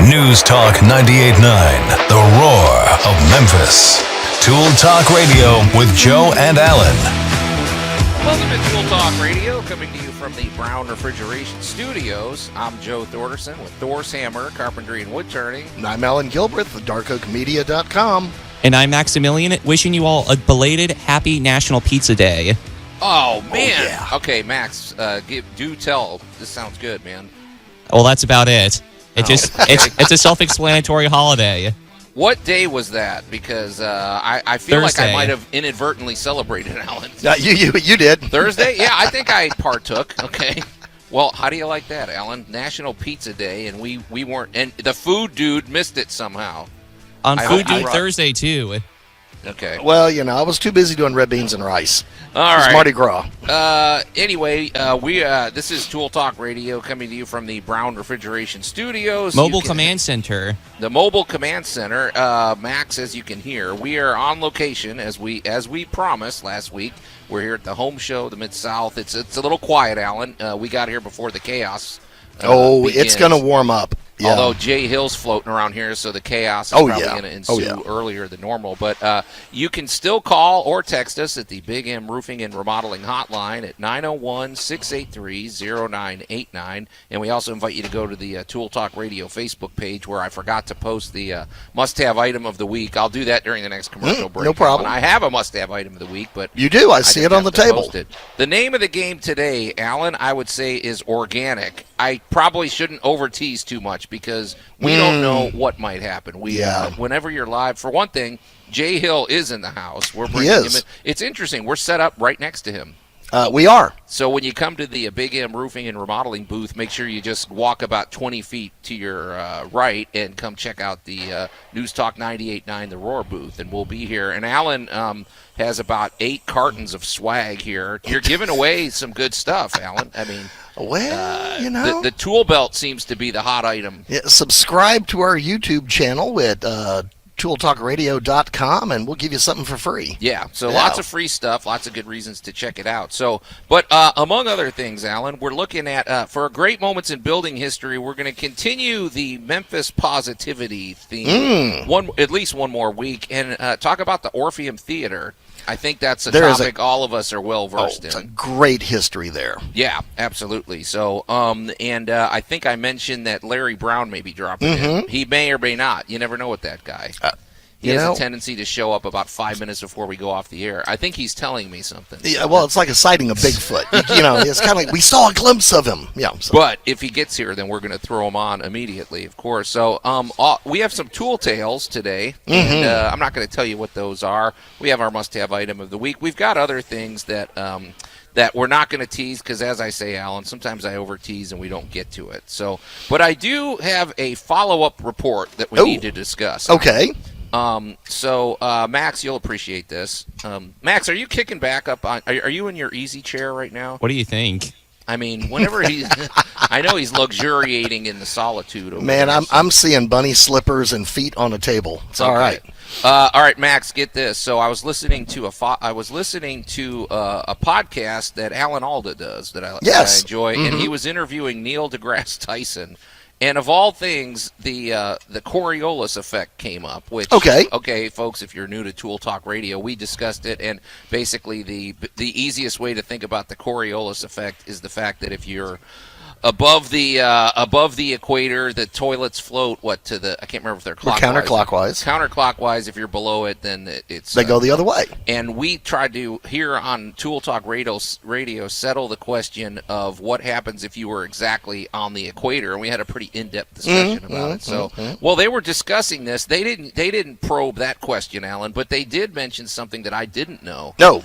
News Talk 98.9, the roar of Memphis. Tool Talk Radio with Joe and Allan. Welcome to Tool Talk Radio, coming to you from the Brown Refrigeration Studios. I'm Joe Thorderson with Thor's Hammer, Carpentry and Wood Turning. And I'm Allan Gilbreth with darkoakmedia.com. And I'm Maximilian, wishing you all a belated Happy National Pizza Day. Oh, man. Oh, yeah. Okay, Max, do tell. This sounds good, man. Well, that's about it. It's a self-explanatory holiday. What day was that? Because I feel Thursday. like I might have inadvertently celebrated, Allan. You did. Thursday? Yeah, I think I partook. Okay. Well, how do you like that, Allan? National Pizza Day, and we weren't, and the food dude missed it somehow. On Food Dude Thursday, too. Okay. Well, I was too busy doing red beans and rice. All It's right. Mardi Gras. Anyway, this is Tool Talk Radio coming to you from the Brown Refrigeration Studios. Mobile Command Center. The Mobile Command Center. Max, as you can hear, we are on location as we promised last week. We're here at the home show, the Mid-South. It's a little quiet, Allan. We got here before the chaos. It's going to warm up. Yeah. Although Jay Hill's floating around here, so the chaos is probably going to ensue earlier than normal. But you can still call or text us at the Big M Roofing and Remodeling Hotline at 901-683-0989. And we also invite you to go to the Tool Talk Radio Facebook page, where I forgot to post the must-have item of the week. I'll do that during the next commercial break. No problem. I have a must-have item of the week, but You do. I see it on the table. The name of the game today, Allan, I would say is organic. I probably shouldn't over-tease too much because we don't know what might happen. Whenever you're live, for one thing, Jay Hill is in the house. We're bringing him in. It's interesting. We're set up right next to him. We are. So when you come to the Big M Roofing and Remodeling booth, make sure you just walk about 20 feet to your right and come check out the News Talk 98.9 The Roar booth, and we'll be here. And Allan has about 8 cartons of swag here. You're giving away some good stuff, Allan. I mean, well, the tool belt seems to be the hot item. Yeah, subscribe to our YouTube channel at tooltalkradio.com, and we'll give you something for free. Yeah, so lots of free stuff, lots of good reasons to check it out. So, but among other things, Allan, we're looking at, for great moments in building history, we're going to continue the Memphis positivity theme at least one more week, and talk about the Orpheum Theatre. I think that's a topic all of us are well versed in. It's a great history there. Yeah, absolutely. So, I think I mentioned that Larry Brown may be dropping in. He may or may not. You never know with that guy. He has a tendency to show up about 5 minutes before we go off the air. I think he's telling me something. Yeah, well, it's like a sighting of Bigfoot. It's kind of like we saw a glimpse of him. Yeah. So. But if he gets here, then we're going to throw him on immediately, of course. So we have some tool tales today, and I'm not going to tell you what those are. We have our must-have item of the week. We've got other things that we're not going to tease because, as I say, Allan, sometimes I over-tease and we don't get to it. So, but I do have a follow-up report that we need to discuss. Okay. Max, you'll appreciate this. Max, are you kicking back up on? Are you in your easy chair right now? What do you think? I mean, whenever I know he's luxuriating in the solitude. Man, I'm seeing bunny slippers and feet on a table. It's all right. All right, Max, get this. So I was listening to a podcast that Alan Alda does that I enjoy, and he was interviewing Neil deGrasse Tyson. And of all things, the Coriolis effect came up. Which, okay, folks, if you're new to Tool Talk Radio, we discussed it, and basically the easiest way to think about the Coriolis effect is the fact that if you're above the equator, the toilets float to the, I can't remember if they're clockwise. Counterclockwise. If you're below it, then they go the other way. And we tried to here on Tool Talk Radio settle the question of what happens if you were exactly on the equator, and we had a pretty in-depth discussion about it. So, well, they were discussing this. They didn't probe that question, Allan, but they did mention something that I didn't know. No.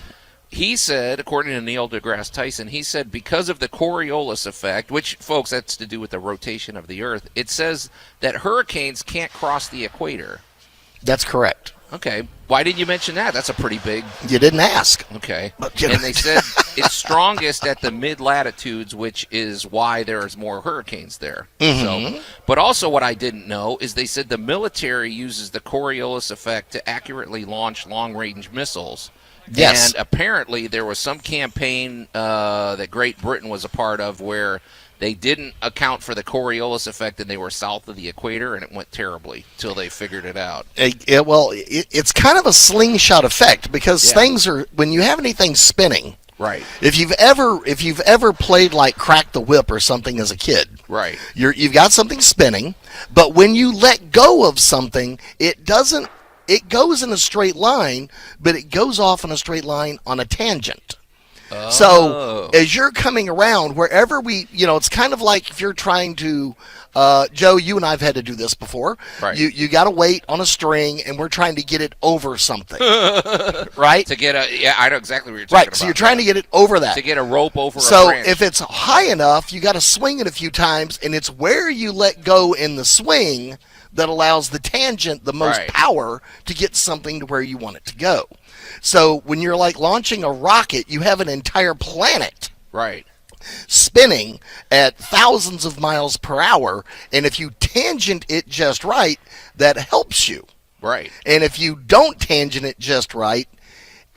He said, according to Neil deGrasse Tyson, he said because of the Coriolis effect, which, folks, that's to do with the rotation of the Earth, it says that hurricanes can't cross the equator. That's correct. Okay. Why didn't you mention that? That's a pretty big... You didn't ask. Okay. And they said it's strongest at the mid-latitudes, which is why there's more hurricanes there. So, but also what I didn't know is they said the military uses the Coriolis effect to accurately launch long-range missiles. Yes. And apparently there was some campaign that Great Britain was a part of where they didn't account for the Coriolis effect, and they were south of the equator, and it went terribly till they figured it out. It's kind of a slingshot effect because things are, when you have anything spinning. Right. If you've ever played like Crack the Whip or something as a kid. Right. You've got something spinning, but when you let go of something, it goes in a straight line, but it goes off in a straight line on a tangent. Oh. So as you're coming around, wherever it's kind of like if you're trying to, Joe, you and I've had to do this before. Right. You got to wait on a string, and we're trying to get it over something, right? To get I know exactly what you're talking about. Right, so you're trying to get it over that. To get a rope over a branch. So if it's high enough, you got to swing it a few times, and it's where you let go in the swing that allows the tangent the most power to get something to where you want it to go. So when you're like launching a rocket, you have an entire planet spinning at thousands of miles per hour, and if you tangent it just right, that helps you. Right. And if you don't tangent it just right,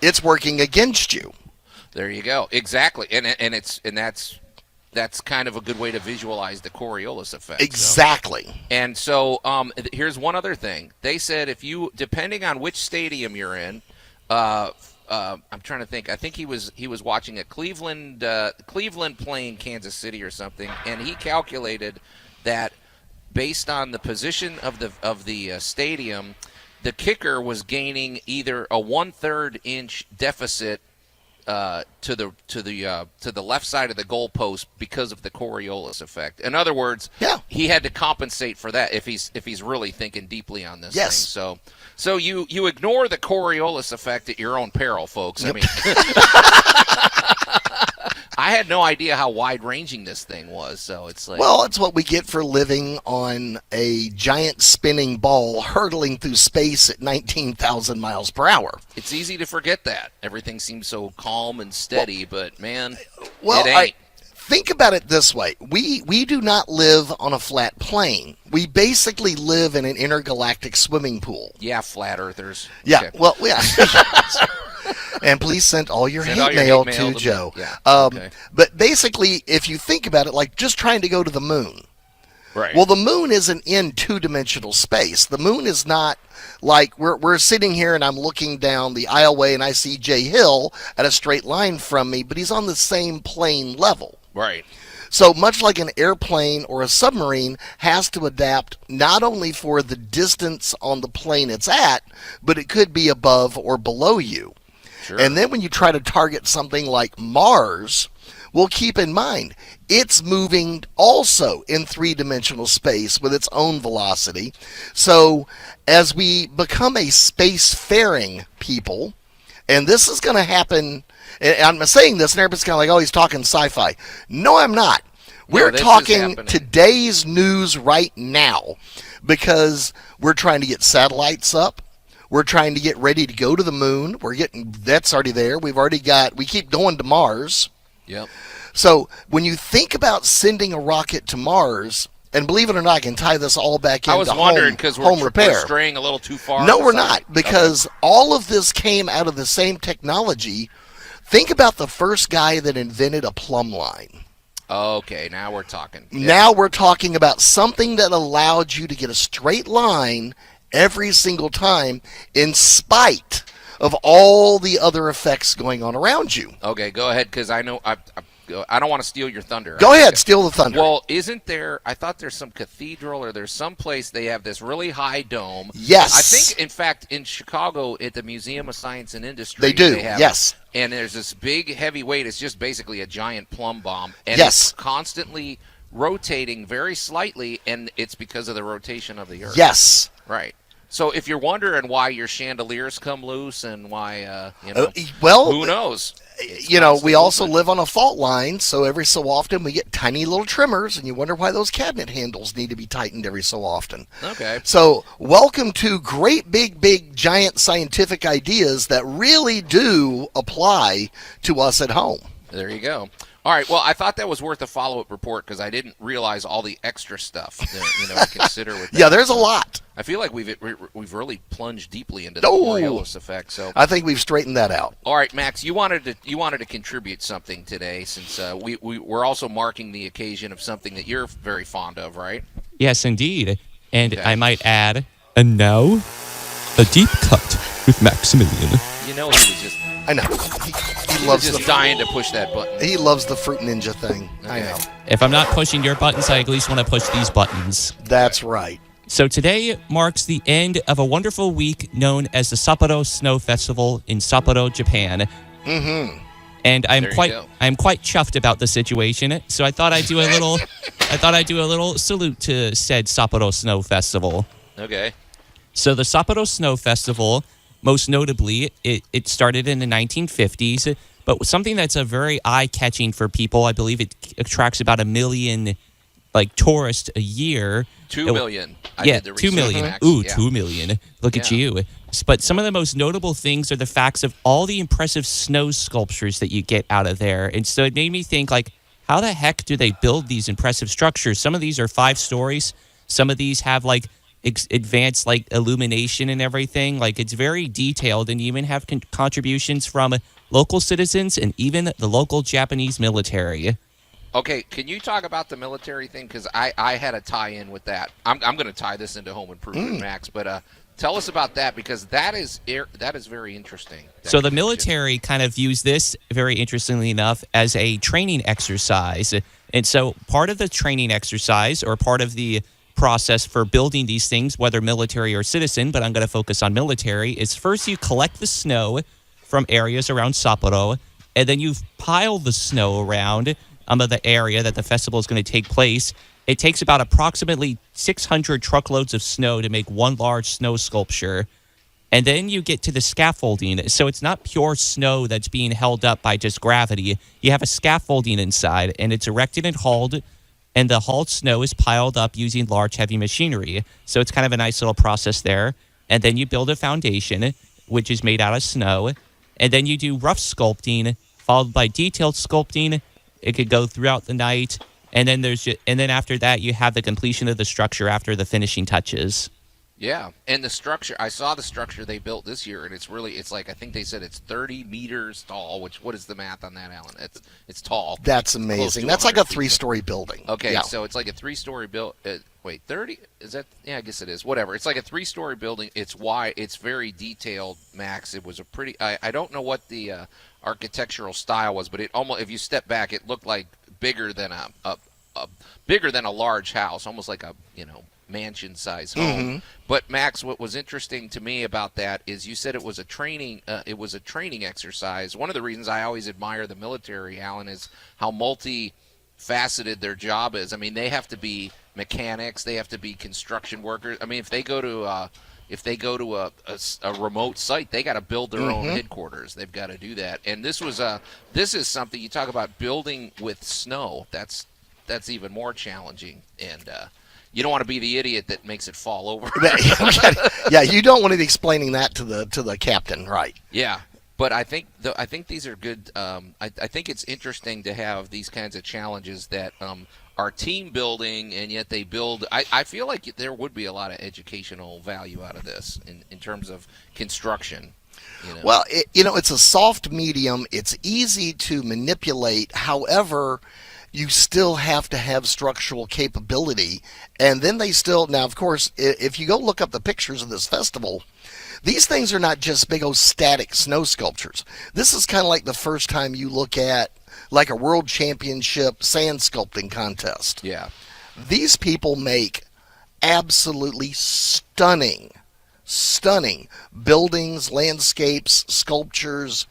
it's working against you. There you go. Exactly. And that's kind of a good way to visualize the Coriolis effect. Exactly. So. And so here's one other thing. They said depending on which stadium you're in, I'm trying to think. I think he was watching a Cleveland playing Kansas City or something, and he calculated that based on the position of the stadium, the kicker was gaining either a 1/3 inch deficit to the left side of the goalpost because of the Coriolis effect. In other words, he had to compensate for that if he's really thinking deeply on this thing. So you ignore the Coriolis effect at your own peril, folks. Yep. I mean, I had no idea how wide-ranging this thing was. So it's like, well, it's what we get for living on a giant spinning ball hurtling through space at 19,000 miles per hour. It's easy to forget that everything seems so calm and steady, but man, it ain't. Think about it this way. We do not live on a flat plane. We basically live in an intergalactic swimming pool. Yeah, flat earthers. Yeah, okay. Well, yeah. And please send all your hate mail to Joe. Yeah. But basically, if you think about it, like just trying to go to the moon. Right. Well, the moon isn't in two-dimensional space. The moon is not like we're sitting here and I'm looking down the aisleway and I see Jay Hill at a straight line from me, but he's on the same plane level. Right. So much like an airplane or a submarine has to adapt not only for the distance on the plane it's at, but it could be above or below you. Sure. And then when you try to target something like Mars, well, keep in mind, it's moving also in three-dimensional space with its own velocity. So as we become a spacefaring people, and this is going to happen, and I'm saying this, and everybody's kind of like, oh, he's talking sci-fi. No, I'm not. We're talking today's news right now because we're trying to get satellites up. We're trying to get ready to go to the moon. That's already there. We keep going to Mars. Yep. So when you think about sending a rocket to Mars, and believe it or not, I can tie this all back into I was wondering because repair. We're straying a little too far. No, we're not, because all of this came out of the same technology. Think about the first guy that invented a plumb line. Okay, now we're talking. Yeah. Now we're talking about something that allowed you to get a straight line every single time in spite of all the other effects going on around you. Okay, go ahead, because I know I don't want to steal your thunder. Go ahead, steal the thunder. Well, isn't there, I thought there's some cathedral or there's some place they have this really high dome. Yes. I think, in fact, in Chicago at the Museum of Science and Industry. They do, yes. And there's this big heavy weight. It's just basically a giant plumb bomb. And yes. It's constantly rotating very slightly, and it's because of the rotation of the Earth. Yes. Right. So if you're wondering why your chandeliers come loose and why, well, who knows? We also live on a fault line, so every so often we get tiny little tremors, and you wonder why those cabinet handles need to be tightened every so often. Okay. So welcome to great big giant scientific ideas that really do apply to us at home. There you go. All right. Well, I thought that was worth a follow-up report because I didn't realize all the extra stuff to consider with that. Yeah, there's a lot. I feel like we've really plunged deeply into the Coriolis effect. So I think we've straightened that out. All right, Max, you wanted to contribute something today since we're also marking the occasion of something that you're very fond of, right? Yes, indeed. And I might add, and now, a deep cut with Maximilian. You know, he was just. I know. He loves just dying to push that button. He loves the Fruit Ninja thing. Okay. I know. If I'm not pushing your buttons, I at least want to push these buttons. That's right. So today marks the end of a wonderful week known as the Sapporo Snow Festival in Sapporo, Japan. Mm-hmm. And I'm quite chuffed about the situation. So I thought I'd do a little salute to said Sapporo Snow Festival. Okay. So the Sapporo Snow Festival, most notably, it started in the 1950s, but something that's a very eye-catching for people. I believe it attracts about 1 million tourists a year. 2 million. Yeah, 2 million. Ooh, yeah. 2 million. Look at you. But some of the most notable things are the facts of all the impressive snow sculptures that you get out of there. And so it made me think, how the heck do they build these impressive structures? Some of these are 5 stories. Some of these have, advanced illumination and everything. It's very detailed, and you even have contributions from local citizens and even the local Japanese military. Okay, can you talk about the military thing? Because I had a tie-in with that. I'm going to tie this into home improvement, Max, but tell us about that, because that is very interesting. So the military kind of views this, very interestingly enough, as a training exercise. And so part of the training exercise, or part of the process for building these things, whether military or citizen, but I'm going to focus on military, is first you collect the snow from areas around Sapporo, and then you pile the snow around the area that the festival is going to take place. It takes about approximately 600 truckloads of snow to make one large snow sculpture. And then you get to the scaffolding. So it's not pure snow that's being held up by just gravity. You have a scaffolding inside, and it's erected and hauled, and the hauled snow is piled up using large, heavy machinery. So it's kind of a nice little process there. And then you build a foundation, which is made out of snow. And then you do rough sculpting, followed by detailed sculpting. It could go throughout the night. And then after that, you have the completion of the structure after the finishing touches. Yeah, and the structure, I saw the structure they built this year, and it's I think they said it's 30 meters tall, what is the math on that, Allan? It's tall. That's amazing. That's like a 3-story building. Okay, yeah. So it's like a 3-story build. Wait, 30? Is that? Yeah, I guess it is. Whatever. It's like a 3-story building. It's wide. It's very detailed, Max. It was a pretty, I don't know what the architectural style was, but it almost, if you step back, it looked like bigger than a large house, almost like a, mansion-sized home. Mm-hmm. But Max, what was interesting to me about that is you said it was a training exercise. One of the reasons I always admire the military, Allan, is how multifaceted their job is. I mean, they have to be mechanics, they have to be construction workers. I mean, if they go to a remote site, they got to build their own headquarters. They've got to do that. And this is something, you talk about building with snow. That's even more challenging. And you don't want to be the idiot that makes it fall over. Yeah, you don't want to be explaining that to the captain, right? Yeah, but I think these are good. I think it's interesting to have these kinds of challenges that are team building, and yet they build. I feel like there would be a lot of educational value out of this in terms of construction. Well, it's a soft medium. It's easy to manipulate. However, you still have to have structural capability. And then now, of course, if you go look up the pictures of this festival, these things are not just big old static snow sculptures. This is kind of like the first time you look at like a world championship sand sculpting contest. Yeah. These people make absolutely stunning buildings, landscapes, sculptures,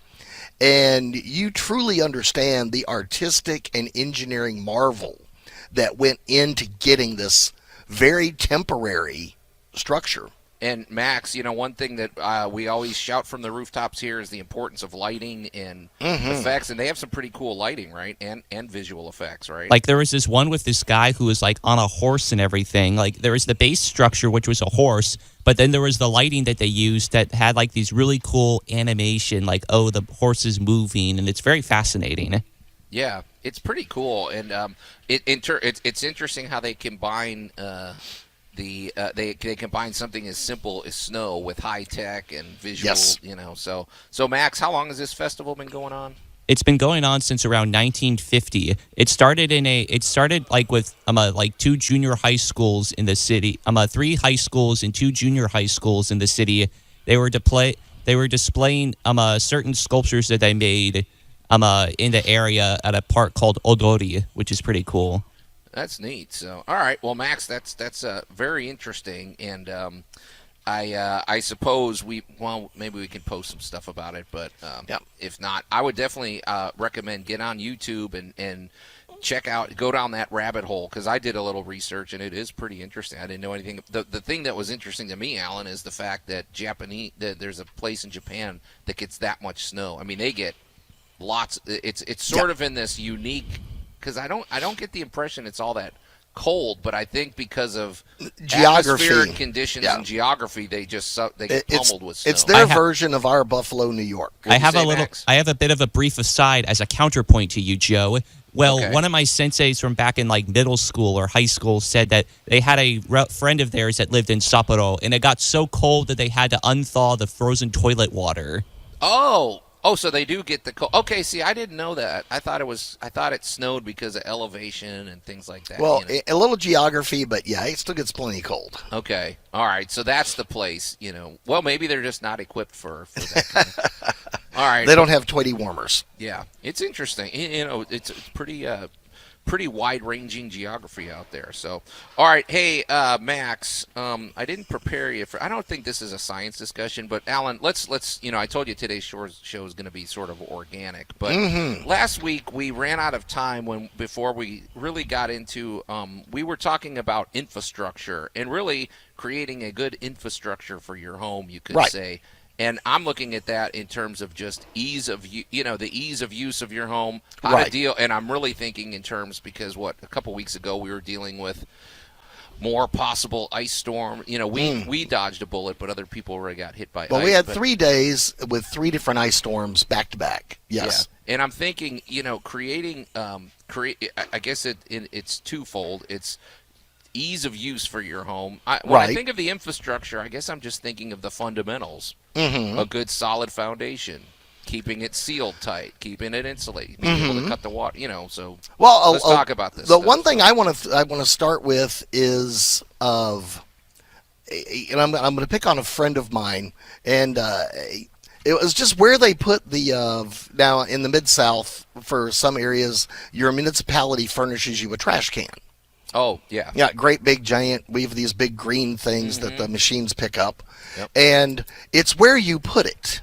and you truly understand the artistic and engineering marvel that went into getting this very temporary structure. And Max, one thing that we always shout from the rooftops here is the importance of lighting and effects, and they have some pretty cool lighting, right? And visual effects, right? Like there was this one with this guy who was like on a horse and everything. Like there was the base structure, which was a horse, but then there was the lighting that they used that had like these really cool animation, like, the horse is moving, and it's very fascinating. Yeah, it's pretty cool, and it's interesting how they combine they combine something as simple as snow with high tech and visual. Yes. So Max, how long has this festival been going on? It's been going on since around 1950. It started like with like 2 junior high schools in the city. 3 high schools and 2 junior high schools in the city. They were displaying certain sculptures that they made in the area at a park called Odori, which is pretty cool. That's neat. So, all right, well, Max, that's very interesting, and I suppose maybe we can post some stuff about it, but if not, I would definitely recommend get on YouTube and go down that rabbit hole, because I did a little research and it is pretty interesting. I didn't know anything. The thing that was interesting to me, Allan, is the fact that there's a place in Japan that gets that much snow. I mean, they get lots. It's sort of in this unique, because I don't get the impression it's all that cold, but I think because of atmospheric conditions and geography, they get pummeled with snow. It's their version of our Buffalo, New York. I have a bit of a brief aside as a counterpoint to you, Joe. Well, one of my senseis from back in like middle school or high school said that they had a friend of theirs that lived in Sapporo, and it got so cold that they had to unthaw the frozen toilet water. Oh, so they do get the cold. Okay, see, I didn't know that. I thought it snowed because of elevation and things like that. Well, a little geography, but yeah, it still gets plenty cold. Okay, all right, so that's the place. Well, maybe they're just not equipped for that kind of. All right, they don't have toilet warmers. Yeah, it's interesting. It's pretty wide-ranging geography out there. So, all right, hey, Max, I didn't prepare you for. I don't think this is a science discussion, but Allan, let's. I told you today's show is going to be sort of organic, but last week we ran out of time before we really got into. We were talking about infrastructure and really creating a good infrastructure for your home. You could say. And I'm looking at that in terms of just the ease of use of your home, how to deal. And I'm really thinking in terms because a couple weeks ago we were dealing with more possible ice storm. We dodged a bullet, but other people already got hit by ice. Well, we had 3 days with 3 different ice storms back to back. Yes. Yeah. And I'm thinking, creating, I guess it's twofold. It's ease of use for your home. When I think of the infrastructure, I guess I'm just thinking of the fundamentals. A good solid foundation, keeping it sealed tight, keeping it insulated, being able to cut the water. So let's talk about this. The one thing I want to start with is and I'm going to pick on a friend of mine, and it was just where they put the now in the Mid-South, for some areas, your municipality furnishes you a trash can. Oh, yeah. Yeah, great big giant. We have these big green things that the machines pick up. Yep. And it's where you put it.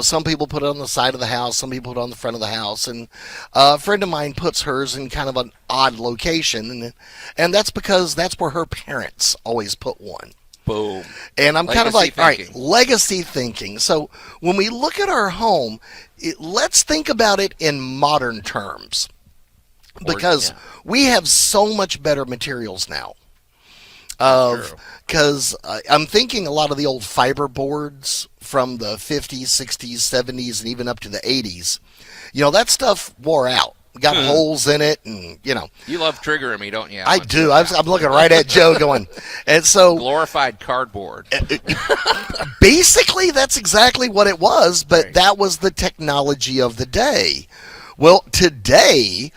Some people put it on the side of the house. Some people put it on the front of the house. And a friend of mine puts hers in kind of an odd location. And that's because that's where her parents always put one. Boom. And I'm kind of like, all right, legacy thinking. So when we look at our home, let's think about it in modern terms. Because we have so much better materials now. Because I'm thinking a lot of the old fiber boards from the 50s, 60s, 70s, and even up to the 80s, that stuff wore out. Got holes in it, and You love triggering me, don't you, Allan? I do. I'm looking right at Joe going, and so glorified cardboard. Basically, that's exactly what it was, but that was the technology of the day. Well, today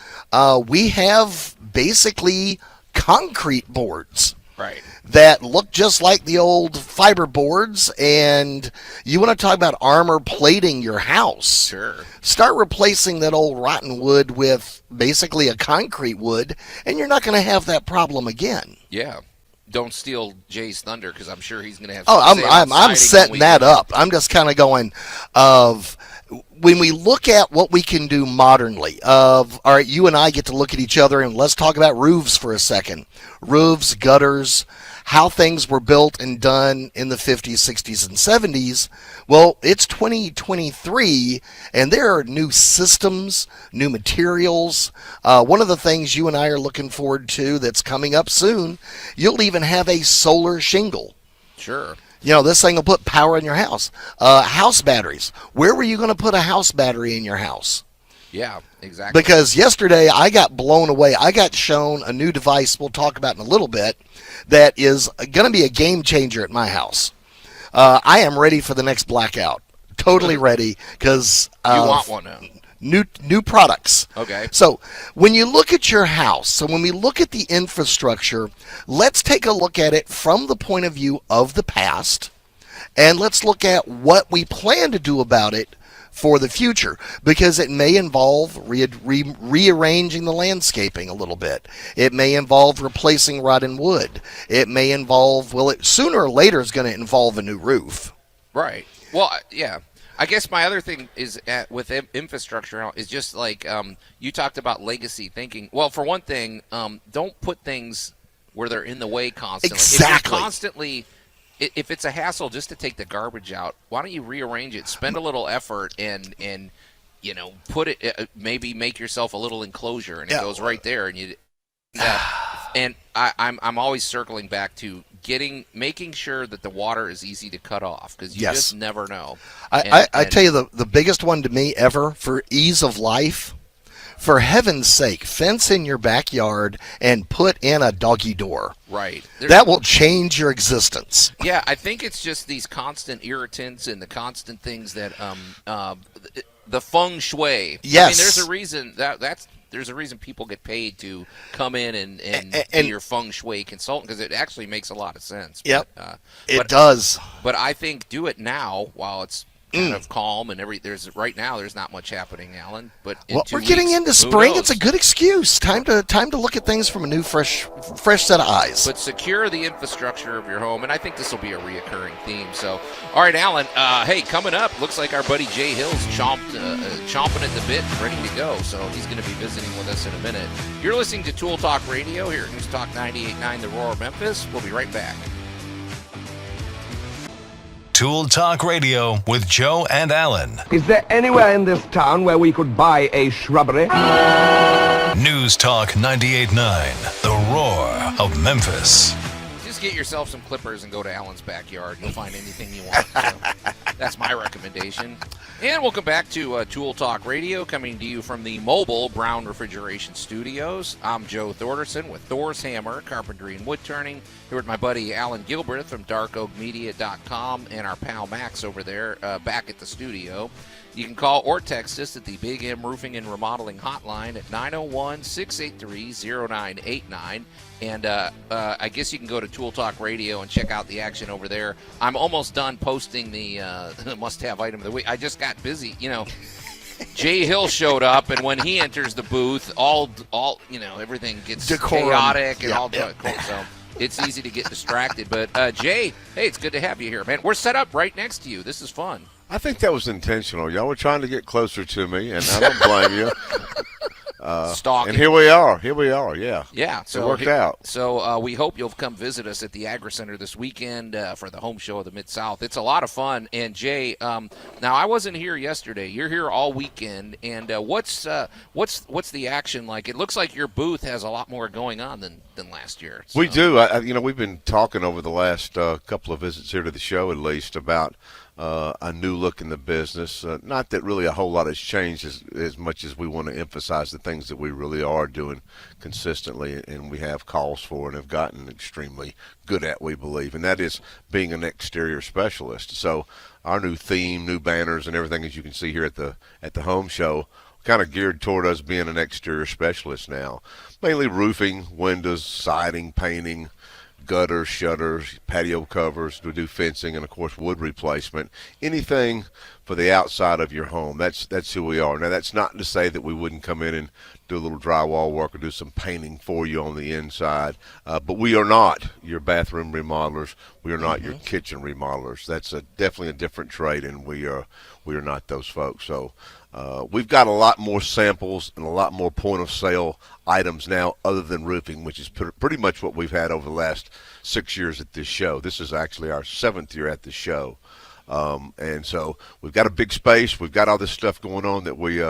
we have basically concrete boards. Right. That look just like the old fiber boards, and you want to talk about armor plating your house. Sure. Start replacing that old rotten wood with basically a concrete wood, and you're not going to have that problem again. Yeah. Don't steal Jay's thunder, because I'm sure he's going to have. I'm setting that up. I'm just kind of going when we look at what we can do modernly, all right, you and I get to look at each other, and let's talk about roofs for a second. Roofs, gutters, how things were built and done in the 50s, 60s, and 70s. Well, it's 2023, and there are new systems, new materials. One of the things you and I are looking forward to that's coming up soon, you'll even have a solar shingle. Sure. This thing will put power in your house. House batteries. Where were you going to put a house battery in your house? Yeah, exactly. Because yesterday I got blown away. I got shown a new device we'll talk about in a little bit that is going to be a game changer at my house. I am ready for the next blackout. Totally ready because you want one now. New products. Okay. So when you look at your house, so when we look at the infrastructure, let's take a look at it from the point of view of the past, and let's look at what we plan to do about it for the future, because it may involve rearranging the landscaping a little bit. It may involve replacing rotten wood. It may involve, sooner or later is going to involve a new roof. Right. Well, yeah. I guess my other thing is with infrastructure is just like you talked about legacy thinking. Well, for one thing, don't put things where they're in the way constantly. Exactly. If it's a hassle just to take the garbage out, why don't you rearrange it? Spend a little effort and put it. Maybe make yourself a little enclosure, and it goes right there. And I'm always circling back to making sure that the water is easy to cut off, because you just never know. I tell you the biggest one to me ever for ease of life. For heaven's sake, fence in your backyard and put in a doggy door. Right. That will change your existence. Yeah, I think it's just these constant irritants and the constant things that the feng shui. Yes. I mean, there's a reason there's a reason people get paid to come in and be your feng shui consultant, because it actually makes a lot of sense. Yep. It does. But I think do it now while it's kind of calm and right now there's not much happening, Allan. But we're getting into spring. It's a good excuse. Time to look at things from a new fresh set of eyes. But secure the infrastructure of your home, and I think this will be a reoccurring theme. So, all right, Allan. Hey, coming up, looks like our buddy Jay Hill's chomping at the bit, ready to go. So he's going to be visiting with us in a minute. You're listening to Tool Talk Radio here at News Talk 98.9 The Roar, Memphis. We'll be right back. Tool Talk Radio with Joe and Allan. Is there anywhere in this town where we could buy a shrubbery? News Talk 98.9, The Roar of Memphis. Just get yourself some clippers and go to Allan's backyard. You'll find anything you want. So that's my recommendation. And welcome back to Tool Talk Radio, coming to you from the mobile Brown Refrigeration Studios. I'm Joe Thorderson with Thor's Hammer, Carpentry and Wood Turning. Here with my buddy Allan Gilbreth from darkoakmedia.com and our pal Max over there back at the studio. You can call or text us at the Big M Roofing and Remodeling Hotline at 901-683-0989. And I guess you can go to Tool Talk Radio and check out the action over there. I'm almost done posting the must-have item of the week. I just got busy, Jay Hill showed up, and when he enters the booth, all everything gets chaotic and so it's easy to get distracted. But Jay, hey, it's good to have you here, man. We're set up right next to you. This is fun. I think that was intentional. Y'all were trying to get closer to me, and I don't blame you. Stalking. And here we are, yeah. Yeah. So it worked out. So we hope you'll come visit us at the Agri Center this weekend for the home show of the Mid-South. It's a lot of fun. And, Jay, now I wasn't here yesterday. You're here all weekend. And what's the action like? It looks like your booth has a lot more going on than last year. So. We do. We've been talking over the last couple of visits here to the show, at least, about a new look in the business. Not that really a whole lot has changed as much as we want to emphasize the things that we really are doing consistently, and we have calls for and have gotten extremely good at, we believe, and that is being an exterior specialist. So our new theme, new banners, and everything, as you can see here at the home show, kind of geared toward us being an exterior specialist now. Mainly roofing, windows, siding, painting, gutters, shutters, patio covers. We do fencing and, of course, wood replacement. Anything for the outside of your home. That's who we are. Now, that's not to say that we wouldn't come in and do a little drywall work or do some painting for you on the inside. But we are not your bathroom remodelers. We are not your kitchen remodelers. That's definitely a different trade, and we are not those folks. So we've got a lot more samples and a lot more point-of-sale items now other than roofing, which is pretty much what we've had over the last 6 years at this show. This is actually our 7th year at the show. And so we've got a big space. We've got all this stuff going on that we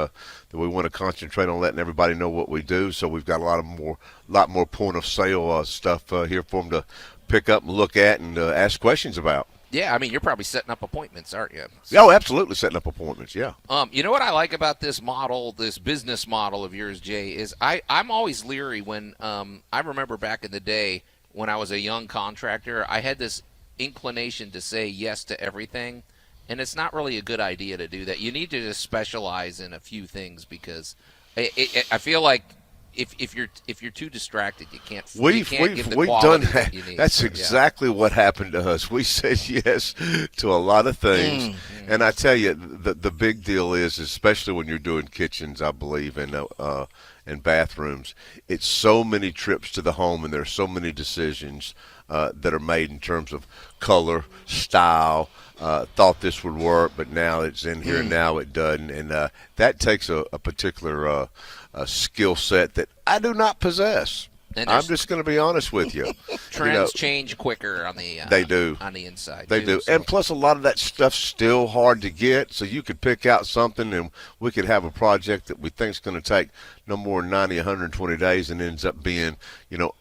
want to concentrate on letting everybody know what we do. So we've got a lot more point-of-sale stuff here for them to pick up and look at and ask questions about. Yeah, I mean, you're probably setting up appointments, aren't you? Oh, absolutely, setting up appointments. Yeah. You know what I like about this model, this business model of yours, Jay, is I'm always leery when I remember back in the day when I was a young contractor, I had this inclination to say yes to everything, and it's not really a good idea to do that. You need to just specialize in a few things because I feel like if you're too distracted, you can't. We've done that. That's exactly what happened to us. We said yes to a lot of things, and I tell you, the big deal is, especially when you're doing kitchens, I believe, and bathrooms, it's so many trips to the home, and there's so many decisions that are made in terms of color, style. Thought this would work, but now it's in here, and now it doesn't, and that takes a particular skill set that I do not possess. I'm just going to be honest with you. Trends change quicker on the they do on the inside. They do, so. And plus a lot of that stuff's still hard to get. So you could pick out something, and we could have a project that we think is going to take no more than 90, 120 days, and ends up being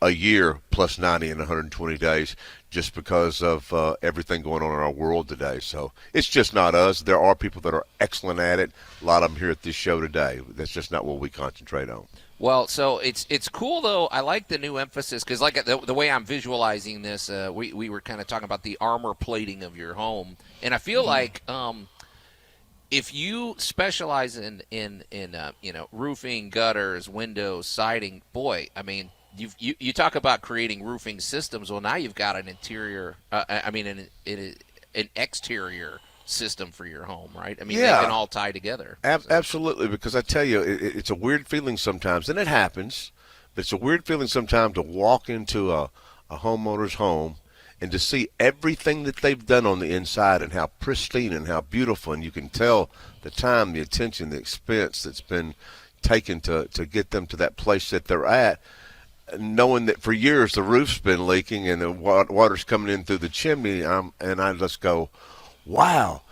a year plus 90 and 120 days, just because of everything going on in our world today. So it's just not us. There are people that are excellent at it. A lot of them here at this show today. That's just not what we concentrate on. Well, so it's cool, though. I like the new emphasis because like the way I'm visualizing this, we were kind of talking about the armor plating of your home. And I feel like if you specialize in roofing, gutters, windows, siding, boy, I mean, you talk about creating roofing systems. Well, now you've got an interior, an exterior system for your home, right? I mean, they can all tie together. Absolutely, because I tell you, it's a weird feeling sometimes, and it happens, but it's a weird feeling sometimes to walk into a homeowner's home and to see everything that they've done on the inside and how pristine and how beautiful, and you can tell the time, the attention, the expense that's been taken to get them to that place that they're at, knowing that for years the roof's been leaking and the water's coming in through the chimney, and I just go, wow,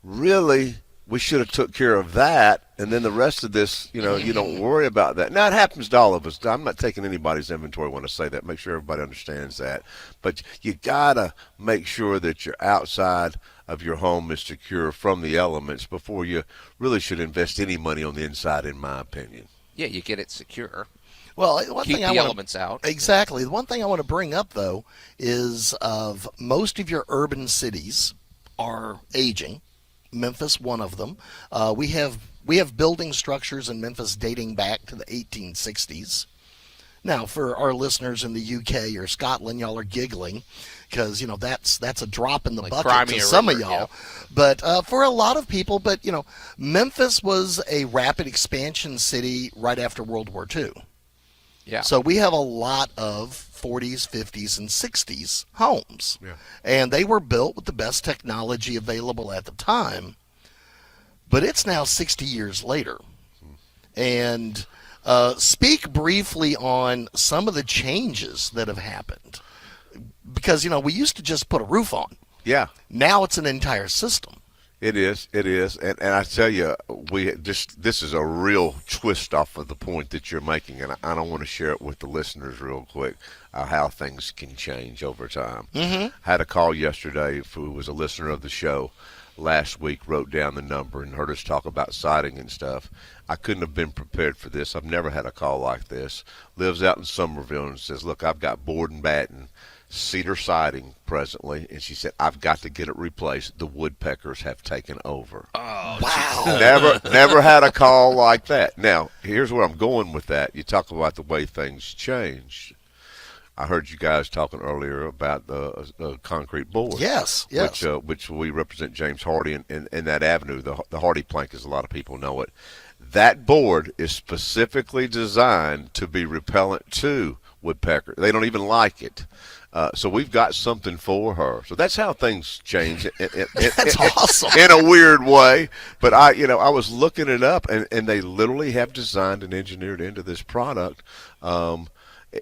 really? We should have took care of that, and then the rest of this, you don't worry about that. Now, it happens to all of us. I'm not taking anybody's inventory when I say that. Make sure everybody understands that. But you got to make sure that your outside of your home is secure from the elements before you really should invest any money on the inside, in my opinion. Yeah, you get it secure. Well, keep the elements out. Exactly. The one thing I want to bring up, though, is of most of your urban cities are aging. Memphis, one of them. We have building structures in Memphis dating back to the 1860s. Now, for our listeners in the UK or Scotland, y'all are giggling because that's a drop in the bucket to some of y'all. Yeah. But for a lot of people, Memphis was a rapid expansion city right after World War II. Yeah. So we have a lot of 40s, 50s, and 60s homes. Yeah. And they were built with the best technology available at the time. But it's now 60 years later. And speak briefly on some of the changes that have happened. Because, we used to just put a roof on. Yeah. Now it's an entire system. It is, and I tell you, this is a real twist off of the point that you're making, and I don't want to share it with the listeners real quick, how things can change over time. Mm-hmm. I had a call yesterday who was a listener of the show last week, wrote down the number and heard us talk about siding and stuff. I couldn't have been prepared for this. I've never had a call like this. Lives out in Somerville and says, look, I've got board and batten, cedar siding presently, and she said, I've got to get it replaced. The woodpeckers have taken over. Oh, wow. Never had a call like that. Now, here's where I'm going with that. You talk about the way things change. I heard you guys talking earlier about the concrete board. Yes. Which we represent James Hardy in that avenue. The Hardy plank, as a lot of people know it. That board is specifically designed to be repellent to woodpecker. They don't even like it. So we've got something for her. So that's how things change. That's awesome. In a weird way. But I was looking it up, and they literally have designed and engineered into this product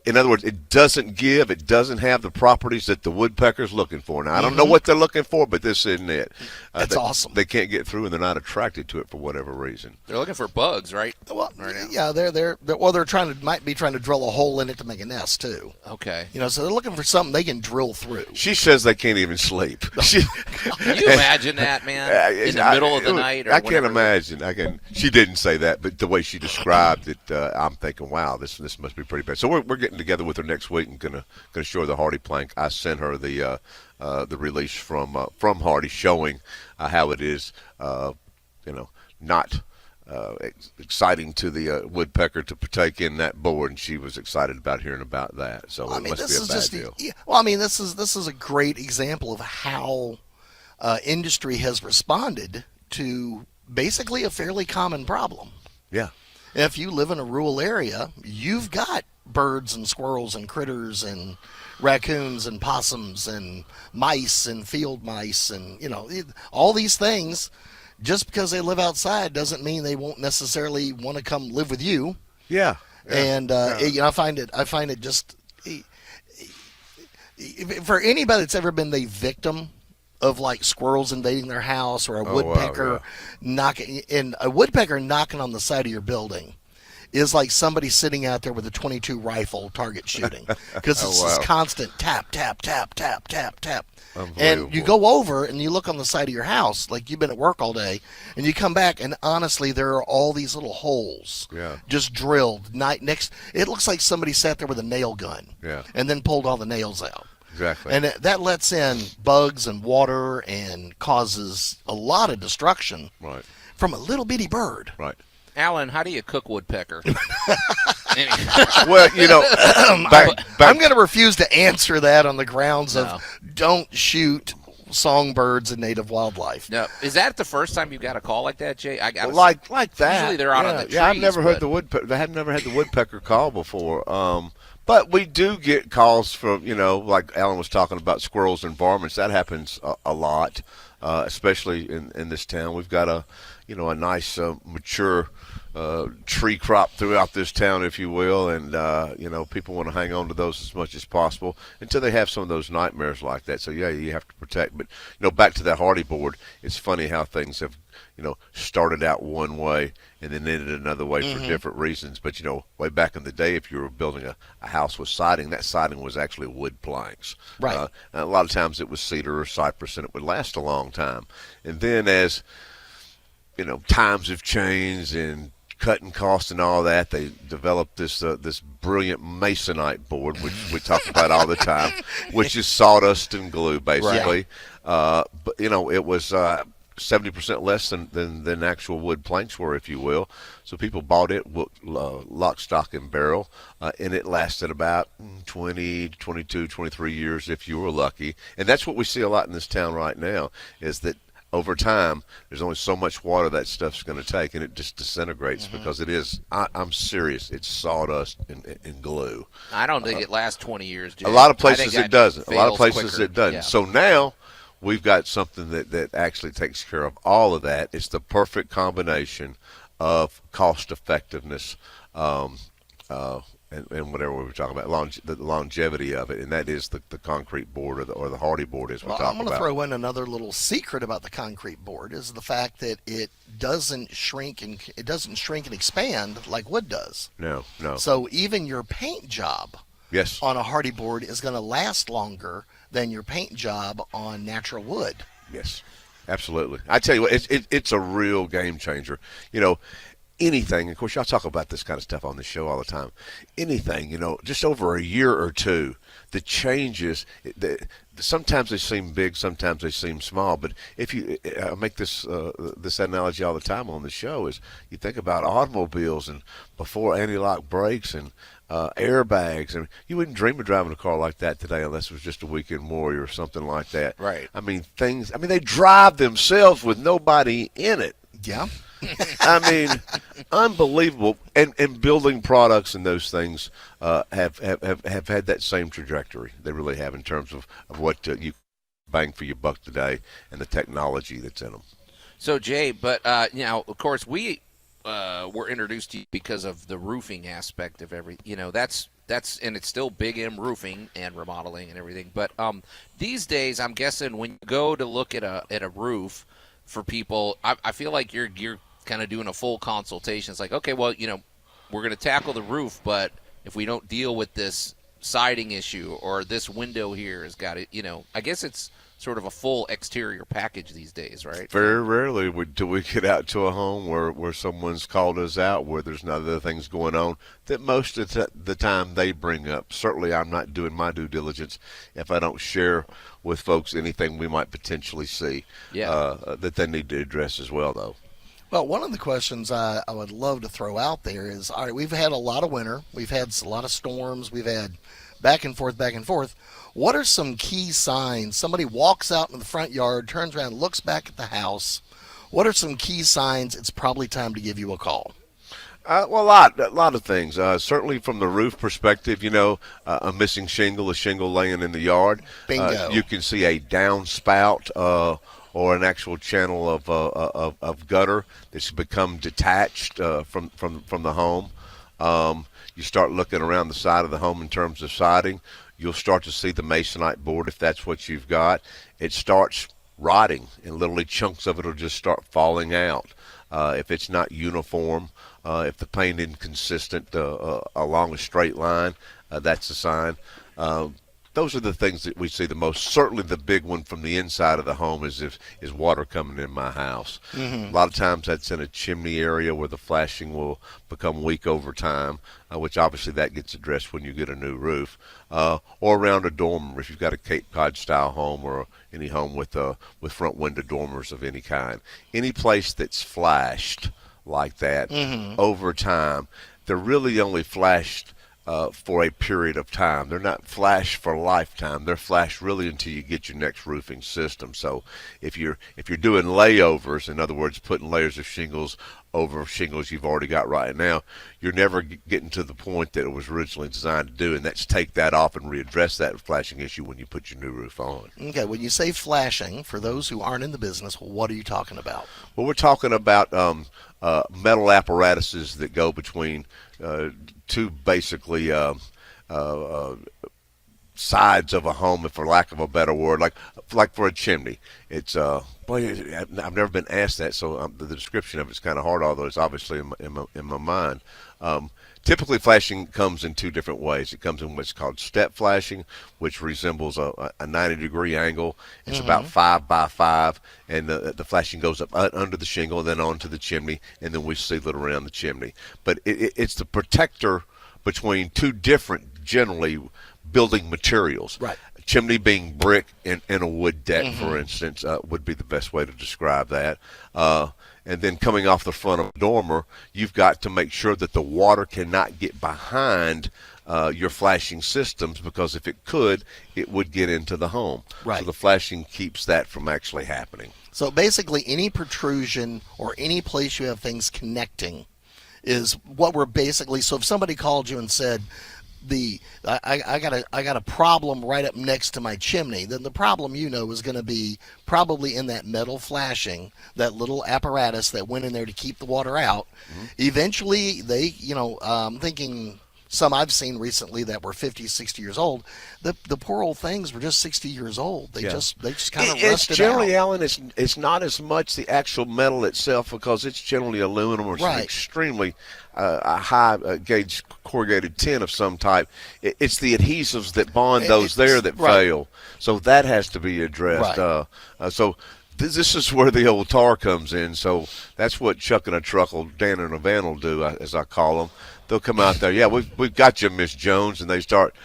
in other words, it doesn't have the properties that the woodpecker's looking for. Now, I don't know what they're looking for, but this isn't it. That's awesome. They can't get through, and they're not attracted to it for whatever reason. They're looking for bugs, right? Well, right now. yeah, they're might be trying to drill a hole in it to make a nest too. Okay. So they're looking for something they can drill through. She says they can't even sleep. Can you imagine that, man? In the middle of the night? Or I can't imagine. She didn't say that, but the way she described it, I'm thinking, wow, this must be pretty bad. So we're getting together with her next week and gonna show her the Hardy plank. I sent her the release from Hardy showing how it is, not exciting to the woodpecker to partake in that board, and she was excited about hearing about that. So it must be a bad deal. This is a great example of how industry has responded to basically a fairly common problem. Yeah. If you live in a rural area, you've got birds and squirrels and critters and raccoons and possums and mice and field mice and all these things. Just because they live outside doesn't mean they won't necessarily want to come live with you. Yeah. And I find it just for anybody that's ever been the victim of like squirrels invading their house or a woodpecker knocking on the side of your building is like somebody sitting out there with a .22 rifle target shooting, because it's this constant tap, tap, tap, tap, tap, tap. And you go over and you look on the side of your house, like you've been at work all day, and you come back, and honestly, there are all these little holes just drilled. It looks like somebody sat there with a nail gun and then pulled all the nails out. Exactly. And that lets in bugs and water and causes a lot of destruction from a little bitty bird. Right. Allan, how do you cook woodpecker? Well, I'm going to refuse to answer that on the grounds of don't shoot songbirds and native wildlife. No, is that the first time you got a call like that, Jay? Like that. Usually they're out on the trees. Yeah, I've never heard the woodpecker. I have never had the woodpecker call before. But we do get calls from, like Allan was talking about squirrels and varmints. That happens a lot, especially in this town. We've got a nice mature tree crop throughout this town, if you will, and people want to hang on to those as much as possible until they have some of those nightmares like that. So yeah, you have to protect. But back to that Hardy board, it's funny how things have started out one way and then ended another way for different reasons. But way back in the day, if you were building a house with siding, that siding was actually wood planks. Right. And a lot of times it was cedar or cypress, and it would last a long time. And then as times have changed and cutting costs and all that, they developed this brilliant masonite board, which we talk about all the time, which is sawdust and glue basically. Right. But it was 70% less than actual wood planks were, if you will. So people bought it lock, stock, and barrel, and it lasted about 20, 22, 23 years if you were lucky. And that's what we see a lot in this town right now, is that over time, there's only so much water that stuff's going to take, and it just disintegrates because it is. I'm serious. It's sawdust and glue. I don't think it lasts 20 years. Jay. A lot of places it doesn't. A lot of places quicker. It doesn't. Yeah. So now we've got something that actually takes care of all of that. It's the perfect combination of cost effectiveness and whatever we were talking about, the longevity of it, and that is the concrete board or the Hardy board, as we talk about. I'm going to throw in another little secret about the concrete board is the fact that it doesn't shrink and expand like wood does. No. So even your paint job on a Hardy board is going to last longer than your paint job on natural wood. Yes, absolutely. I tell you what, it's a real game changer. Anything, of course, y'all talk about this kind of stuff on the show all the time. Anything, just over a year or two, the changes, sometimes they seem big, sometimes they seem small. But if I make this analogy all the time on the show, is you think about automobiles and before anti-lock brakes and airbags, and you wouldn't dream of driving a car like that today unless it was just a weekend warrior or something like that. Right. They drive themselves with nobody in it. Yeah. Unbelievable. And building products and those things have had that same trajectory. They really have, in terms of what you bang for your buck today and the technology that's in them. So, Jay, but of course, we were introduced to you because of the roofing aspect of everything. That's it's still Big M Roofing and Remodeling and everything. But these days, I'm guessing when you go to look at a roof for people, I feel like you're kind of doing a full consultation. It's like, okay, well, we're going to tackle the roof, but if we don't deal with this siding issue or this window here has got it, I guess it's sort of a full exterior package these days, right? Very rarely do we get out to a home where someone's called us out where there's not other things going on that most of the time they bring up. Certainly I'm not doing my due diligence if I don't share with folks anything we might potentially see that they need to address as well, though. Well, one of the questions I would love to throw out there is, all right, we've had a lot of winter. We've had a lot of storms. We've had back and forth, back and forth. What are some key signs? Somebody walks out in the front yard, turns around, looks back at the house. What are some key signs it's probably time to give you a call? Well, a lot of things. Certainly from the roof perspective, a missing shingle, a shingle laying in the yard. Bingo. You can see a downspout or an actual channel of gutter that's become detached from the home. You start looking around the side of the home in terms of siding. You'll start to see the masonite board if that's what you've got. It starts rotting, and literally chunks of it will just start falling out. If it's not uniform, if the paint isn't consistent along a straight line, that's a sign. Those are the things that we see the most. Certainly the big one from the inside of the home is water coming in my house. Mm-hmm. A lot of times that's in a chimney area where the flashing will become weak over time, which obviously that gets addressed when you get a new roof. Or around a dormer if you've got a Cape Cod style home or any home with front window dormers of any kind. Any place that's flashed like that over time, they're really only flashed for a period of time. They're not flash for a lifetime. They're flash really until you get your next roofing system. So if you're doing layovers, in other words, putting layers of shingles over shingles you've already got right now, you're never getting to the point that it was originally designed to do, and that's take that off and readdress that flashing issue when you put your new roof on. Okay, when you say flashing, for those who aren't in the business, what are you talking about? Well, we're talking about metal apparatuses that go between two basically sides of a home, for lack of a better word, like for a chimney. It's boy, I've never been asked that, so the description of it's kind of hard, although it's obviously in my mind. Typically, flashing comes in two different ways. It comes in what's called step flashing, which resembles a 90-degree angle. It's about 5 by 5, and the flashing goes up under the shingle and then onto the chimney, and then we seal it around the chimney. But it's the protector between two different, generally, building materials. Right. A chimney being brick and a wood deck, for instance, would be the best way to describe that. And then coming off the front of a dormer, you've got to make sure that the water cannot get behind your flashing systems, because if it could, it would get into the home. Right. So the flashing keeps that from actually happening. So basically any protrusion or any place you have things connecting is what we're basically, so if somebody called you and said, I got a problem right up next to my chimney, then the problem is going to be probably in that metal flashing, that little apparatus that went in there to keep the water out. Eventually they, I'm thinking some I've seen recently that were 50, 60 years old. The poor old things were just 60 years old. They just kind of rusted it's generally, out. Allan, it's not as much the actual metal itself, because it's generally aluminum or some extremely a high gauge corrugated tin of some type. It's the adhesives that bond those that fail. So that has to be addressed. So this is where the old tar comes in. So that's what Chuck and a Truckle, Dan and a Van will do, as I call them. They'll come out there, we've got you, Miss Jones, and they start,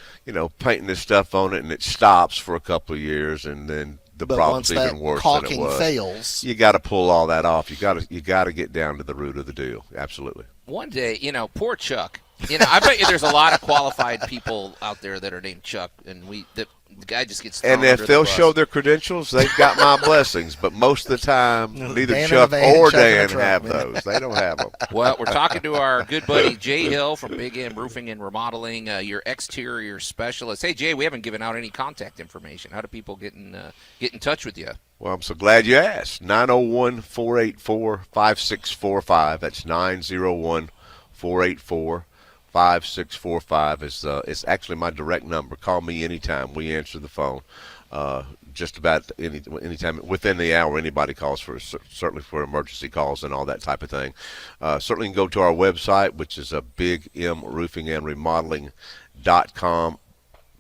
painting this stuff on it, and it stops for a couple of years, and then the problem's even worse than it was. Fails, you got to pull all that off. You got to get down to the root of the deal. Absolutely. One day, poor Chuck. I bet you there's a lot of qualified people out there that are named Chuck, and the guy just gets thrown And if under they'll the bus. show their credentials, they've got my blessings. But most of the time, neither Dan Chuck or Dan Chuck have those. They don't have them. Well, we're talking to our good buddy Jay Hill from Big M Roofing and Remodeling, your exterior specialist. Hey, Jay, we haven't given out any contact information. How do people get in touch with you? Well, I'm so glad you asked. 901-484-5645. That's 901-484-5645. 5645 is actually my direct number. Call me anytime. We answer the phone. Just about anytime within the hour, anybody calls for certainly for emergency calls and all that type of thing. Certainly can go to our website, which is a bigmroofingandremodeling.com.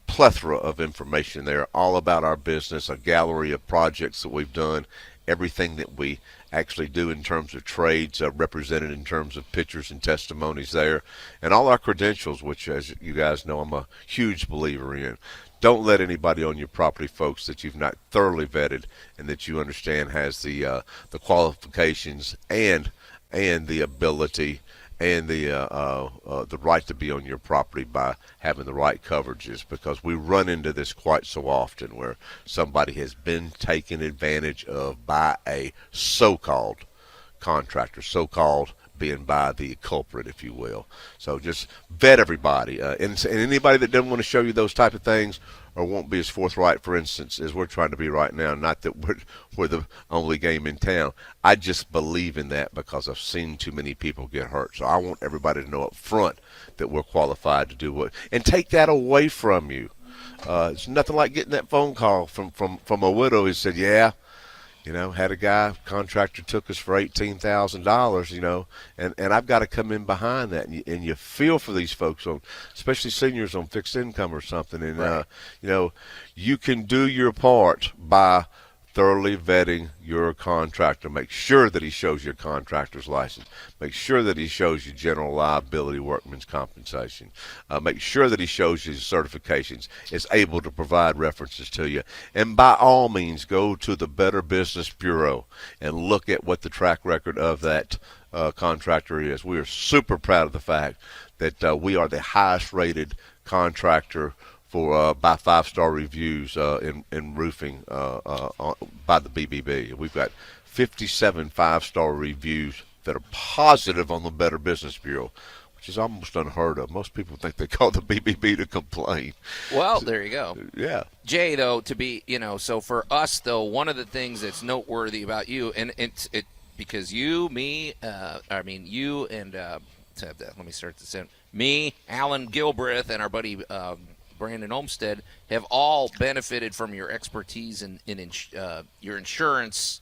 Plethora of information there, all about our business, a gallery of projects that we've done, everything that we actually do in terms of trades, represented in terms of pictures and testimonies there, and all our credentials, which, as you guys know, I'm a huge believer in. Don't let anybody on your property, folks, that you've not thoroughly vetted and that you understand has the qualifications and the ability and the right to be on your property by having the right coverages, because we run into this quite so often where somebody has been taken advantage of by a so-called contractor, so-called being by the culprit, if you will. So just vet everybody. And anybody that doesn't want to show you those type of things or won't be as forthright, for instance, as we're trying to be right now, not that we're the only game in town. I just believe in that because I've seen too many people get hurt. So I want everybody to know up front that we're qualified to do what, and take that away from you. It's nothing like getting that phone call from a widow who said, yeah, had a contractor took us for $18,000, and I've got to come in behind that. And you feel for these folks, especially seniors on fixed income or something. And, right. You can do your part by thoroughly vetting your contractor. Make sure that he shows your contractor's license. Make sure that he shows you general liability, workman's compensation. Make sure that he shows you certifications, is able to provide references to you. And by all means, go to the Better Business Bureau and look at what the track record of that contractor is. We are super proud of the fact that we are the highest rated contractor for by 5-star reviews in roofing by the BBB. We've got 57 5-star reviews that are positive on the Better Business Bureau, which is almost unheard of. Most people think they call the BBB to complain. Well, there you go. Yeah. Jay, though, to be, so for us, though, one of the things that's noteworthy about you, and it because you, me, you and let me start this in. Me, Allan Gilbreth, and our buddy Brandon Olmsted have all benefited from your expertise in your insurance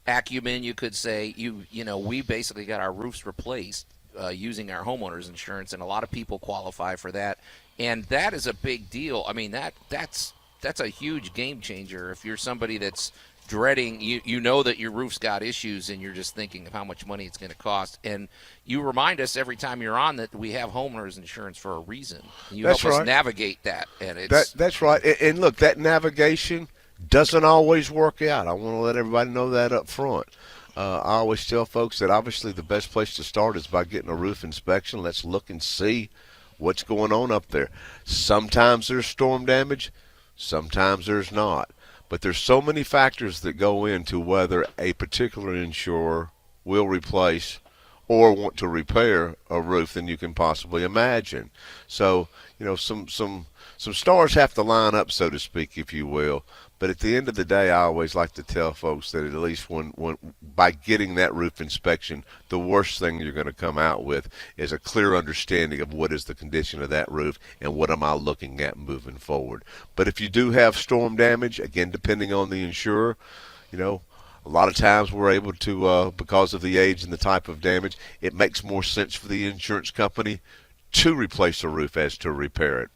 acumen, you could say. We basically got our roofs replaced using our homeowners insurance, and a lot of people qualify for that, and that is a big deal. I mean, that's a huge game changer if you're somebody that's dreading, you know that your roof's got issues and you're just thinking of how much money it's going to cost. And you remind us every time you're on that we have homeowners insurance for a reason. You help us navigate that. And that's right. And look, that navigation doesn't always work out. I want to let everybody know that up front. I always tell folks that obviously the best place to start is by getting a roof inspection. Let's look and see what's going on up there. Sometimes there's storm damage, sometimes there's not. But there's so many factors that go into whether a particular insurer will replace or want to repair a roof than you can possibly imagine. So, some stars have to line up, so to speak, if you will. But at the end of the day, I always like to tell folks that at least when by getting that roof inspection, the worst thing you're going to come out with is a clear understanding of what is the condition of that roof and what am I looking at moving forward. But if you do have storm damage, again, depending on the insurer, a lot of times we're able to, because of the age and the type of damage, it makes more sense for the insurance company to replace a roof as to repair it.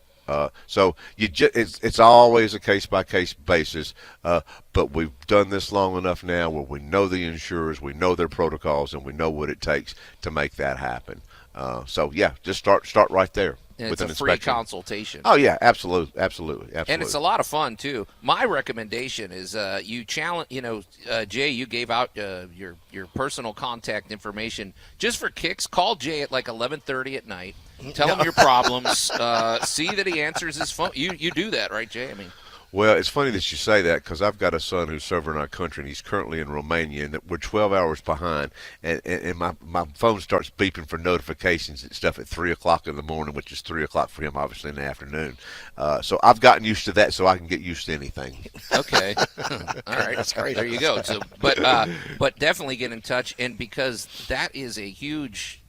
So it's always a case-by-case basis, but we've done this long enough now where we know the insurers, we know their protocols, and we know what it takes to make that happen. So, just start right there. And with it's an a free inspection. consultation. Oh, yeah, absolutely. And it's a lot of fun, too. My recommendation is you challenge, Jay, you gave out your personal contact information. Just for kicks, call Jay at like 11:30 at night. Tell him your problems. See that he answers his phone. You do that, right, Jay? I mean, well, it's funny that you say that because I've got a son who's serving our country, and he's currently in Romania, and we're 12 hours behind, and my phone starts beeping for notifications and stuff at 3 o'clock in the morning, which is 3 o'clock for him, obviously, in the afternoon. So I've gotten used to that so I can get used to anything. Okay. All right. That's great. There you go. So, but definitely get in touch, and because that is a huge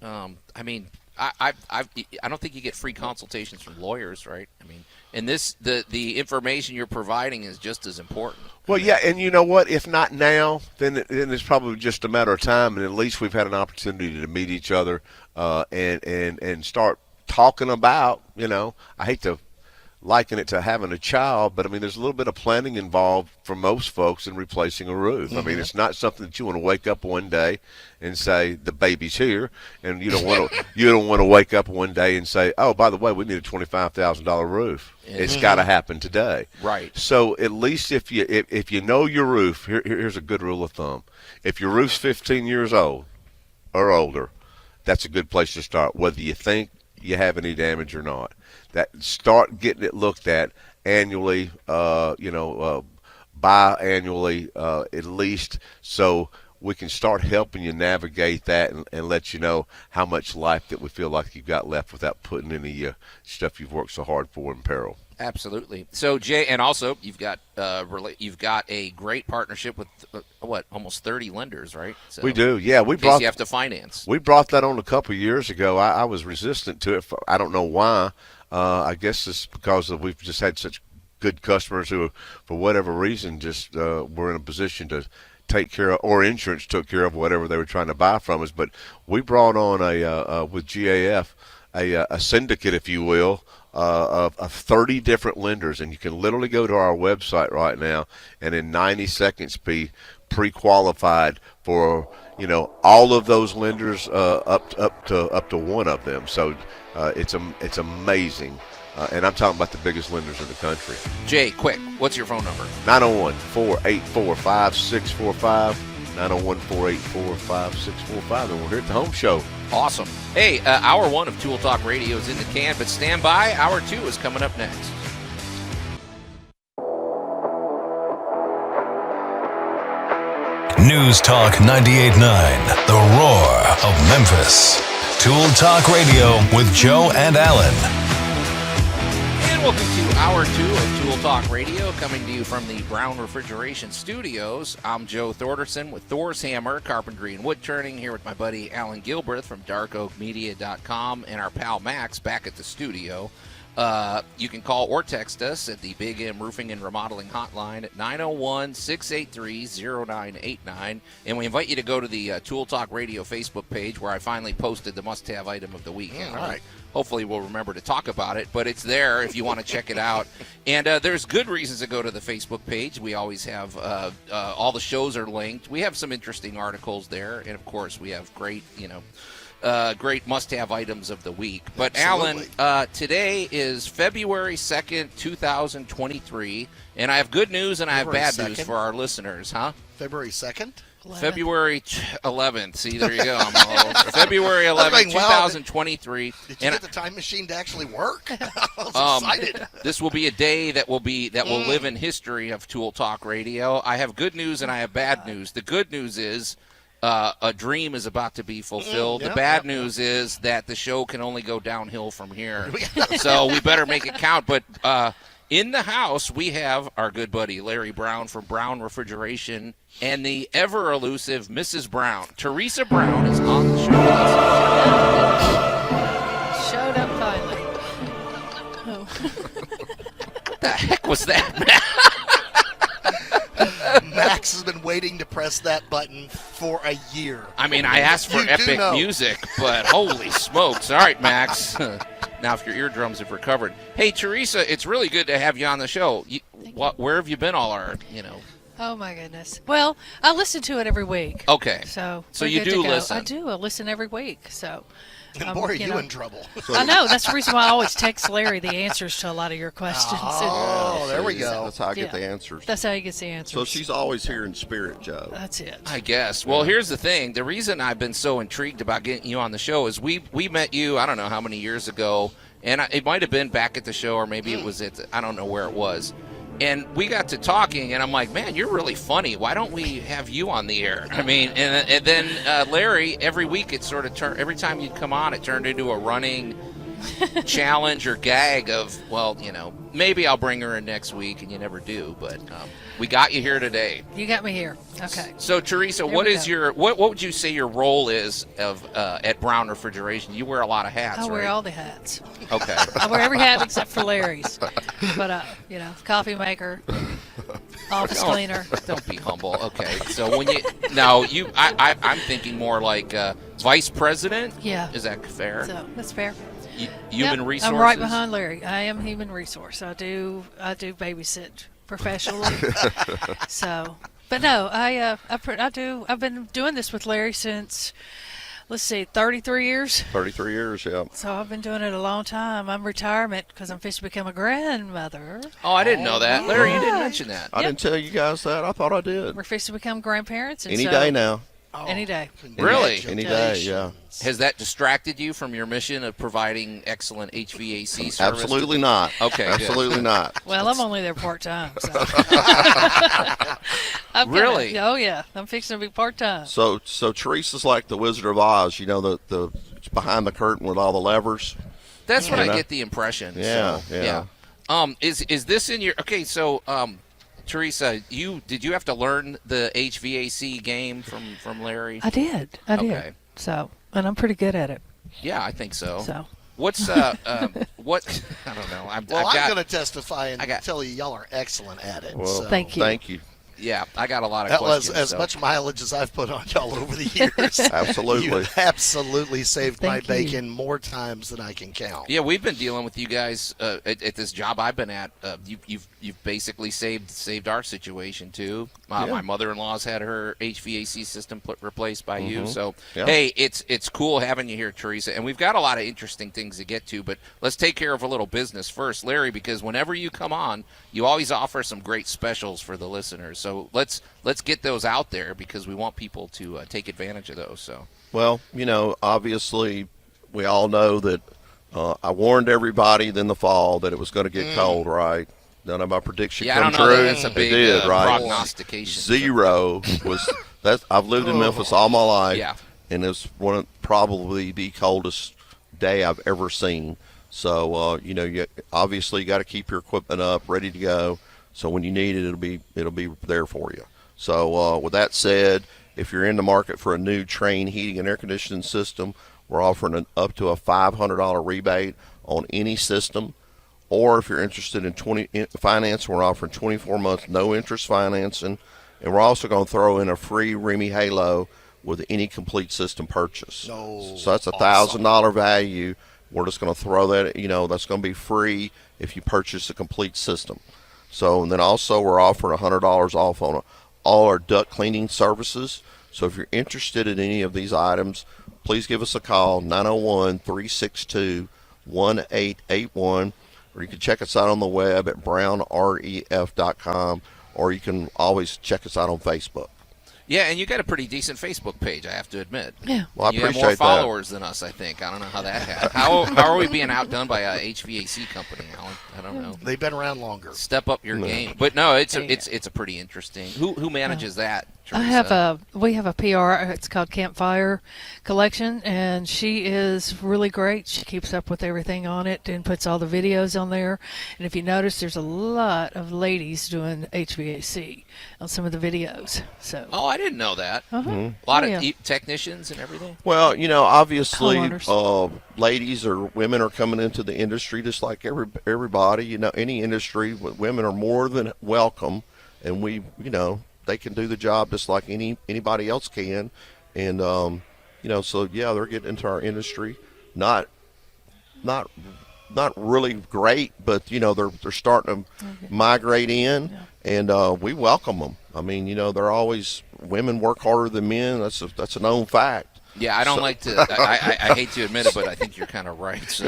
I don't think you get free consultations from lawyers, right? I mean, and the information you're providing is just as important. Well, yeah, and you know what? If not now, then it's probably just a matter of time, and at least we've had an opportunity to meet each other and start talking about, I hate to liken it to having a child, but I mean, there's a little bit of planning involved for most folks in replacing a roof. I mean, it's not something that you want to wake up one day and say the baby's here, and you don't want to wake up one day and say, oh, by the way, we need a $25,000 roof. It's got to happen today. Right. So at least if you know your roof, here's a good rule of thumb: if your roof's 15 years old or older, that's a good place to start, whether you think you have any damage or not. That start getting it looked at annually, biannually at least, so we can start helping you navigate that and let you know how much life that we feel like you've got left without putting any stuff you've worked so hard for in peril. Absolutely. So Jay, and also you've got a great partnership with almost 30 lenders, right? So we do, yeah. You have to finance. We brought that on a couple of years ago. I was resistant to it. I don't know why. I guess it's because we've just had such good customers who, for whatever reason, just were in a position to take care of, or insurance took care of whatever they were trying to buy from us. But we brought on with GAF a syndicate, if you will, of 30 different lenders, and you can literally go to our website right now and in 90 seconds be pre-qualified for all of those lenders up to one of them. So it's amazing. And I'm talking about the biggest lenders in the country. Jay, quick, what's your phone number? 901-484-5645. 901-484-5645. And we're here at the home show. Awesome. Hey, hour 1 of Tool Talk Radio is in the can, but stand by. Hour 2 is coming up next. News Talk 98.9, the roar of Memphis. Tool Talk Radio with Joe and Allan. And welcome to Hour 2 of Tool Talk Radio, coming to you from the Brown Refrigeration Studios. I'm Joe Thorderson with Thor's Hammer, Carpentry and Wood Turning, here with my buddy Allan Gilbreth from darkoakmedia.com and our pal Max back at the studio. You can call or text us at the Big M Roofing and Remodeling Hotline at 901-683-0989. And we invite you to go to the Tool Talk Radio Facebook page, where I finally posted the must-have item of the week. All right. Hopefully we'll remember to talk about it, but it's there if you want to check it out. And there's good reasons to go to the Facebook page. We always have all the shows are linked. We have some interesting articles there, and of course we have great must-have items of the week. But Absolutely. Allan, today is February 2nd, 2023, and I have good news and I have bad news for our listeners, huh? February 2nd? 11th. February 11th. See, there you go. February 11th, 2023. Did you get the time machine to actually work? I was excited. This will be a day that will live in history of Tool Talk Radio. I have good news and I have bad news. The good news is a dream is about to be fulfilled. The bad news is that the show can only go downhill from here. So we better make it count. But in the house, we have our good buddy Larry Brown from Brown Refrigeration and the ever-elusive Mrs. Brown. Teresa Brown is on the show. Showed up finally. Oh. What the heck was that, Max has been waiting to press that button for a year. I mean, I asked for epic music, but holy smokes. All right, Max. Now, if your eardrums have recovered. Hey, Teresa, it's really good to have you on the show. Where have you been all our, Oh, my goodness. Well, I listen to it every week. Okay. So you do listen. I do. I listen every week. So. And boy, are you in trouble. I know. That's the reason why I always text Larry the answers to a lot of your questions. Oh, there we go. That's how I get the answers. That's how he gets the answers. So she's always here in spirit, Joe. That's it. I guess. Well, here's the thing. The reason I've been so intrigued about getting you on the show is we met you, I don't know how many years ago, and it might have been back at the show, or maybe it was I don't know where it was. And we got to talking, and I'm like, man, you're really funny. Why don't we have you on the air? I mean, and then Larry, every week it sort of turned, every time you'd come on, it turned into a running challenge or gag of, well, maybe I'll bring her in next week, and you never do. But we got you here today. You got me here. Okay. So, Teresa, what would you say your role is at Brown Refrigeration? You wear a lot of hats, I right? wear all the hats. Okay. I wear every hat except for Larry's. But, coffee maker, office cleaner. Don't be humble. Okay. So when I'm thinking more like vice president. Yeah. Is that fair? So that's fair. Human resources. I'm right behind Larry. I am human resource. I do babysit professionally. So, but no, I do. I've been doing this with Larry since, let's see, 33 years. 33 years, yeah. So I've been doing it a long time. I'm retirement because I'm fixing to become a grandmother. Oh, I didn't know that. Larry, you didn't mention that. I didn't tell you guys that. I thought I did. We're fixing to become grandparents. And Any day now. Any day. Really? Any day, yeah. Has that distracted you from your mission of providing excellent HVAC service? Absolutely not. Okay, absolutely not. Well, I'm only there part-time. So. Really? Oh, yeah. I'm fixing to be part-time. So Teresa's like the Wizard of Oz, the behind the curtain with all the levers. That's what I get the impression. Yeah, so, yeah. Is this in your... Okay, so... Teresa, did you have to learn the HVAC game from Larry? I did. Okay. So, and I'm pretty good at it. Yeah, I think so. So, what's what? I don't know. I'm going to testify and tell you, y'all are excellent at it. Well, so. Thank you. Thank you. Yeah, I got a lot of that questions. That was as much mileage as I've put on y'all over the years. Absolutely. You've absolutely saved my Thank you. bacon more times than I can count. Yeah, we've been dealing with you guys at this job I've been at. You've basically saved our situation too. My mother-in-law's had her HVAC system replaced by you. So hey, it's cool having you here, Teresa. And we've got a lot of interesting things to get to, but let's take care of a little business first, Larry, because whenever you come on, you always offer some great specials for the listeners. So let's get those out there because we want people to take advantage of those. So well, obviously we all know that I warned everybody in the fall that it was going to get cold, right? None of my prediction come true. That's a big it did, right? prognostication. 0 was that. I've lived in Memphis all my life, and it's probably the coldest day I've ever seen. So you obviously got to keep your equipment up, ready to go. So when you need it, it'll be there for you. So with that said, if you're in the market for a new Trane heating and air conditioning system, we're offering up to a $500 rebate on any system. Or if you're interested in finance, we're offering 24 months no interest financing, and we're also going to throw in a free Remy Halo with any complete system purchase. So that's a $1,000 value. We're just going to throw that. That's going to be free if you purchase a complete system. So, and then also we're offering $100 off on all our duct cleaning services. So if you're interested in any of these items, please give us a call, 901-362-1881, or you can check us out on the web at brownref.com, or you can always check us out on Facebook. Yeah, and you got a pretty decent Facebook page, I have to admit. Yeah. Well, I you appreciate have more followers than us, I think. I don't know how that happened. How are we being outdone by a HVAC company, Allan? I don't know. They've been around longer. Step up your game. But no, it's a pretty interesting. Who manages that? Teresa? We have a PR. It's called Campfire Collection, and she is really great. She keeps up with everything on it and puts all the videos on there. And if you notice, there's a lot of ladies doing HVAC on some of the videos. So. Oh, I didn't know that. Uh-huh. A lot of technicians and everything. Well, obviously, ladies or women are coming into the industry just like everybody. Any industry, women are more than welcome, and we, they can do the job just like anybody else can, and so they're getting into our industry. Not really great, but they're starting to migrate in, and we welcome them. I mean, they're always, women work harder than men. That's a known fact. Yeah, I don't like to. I hate to admit it, but I think you're kind of right. So,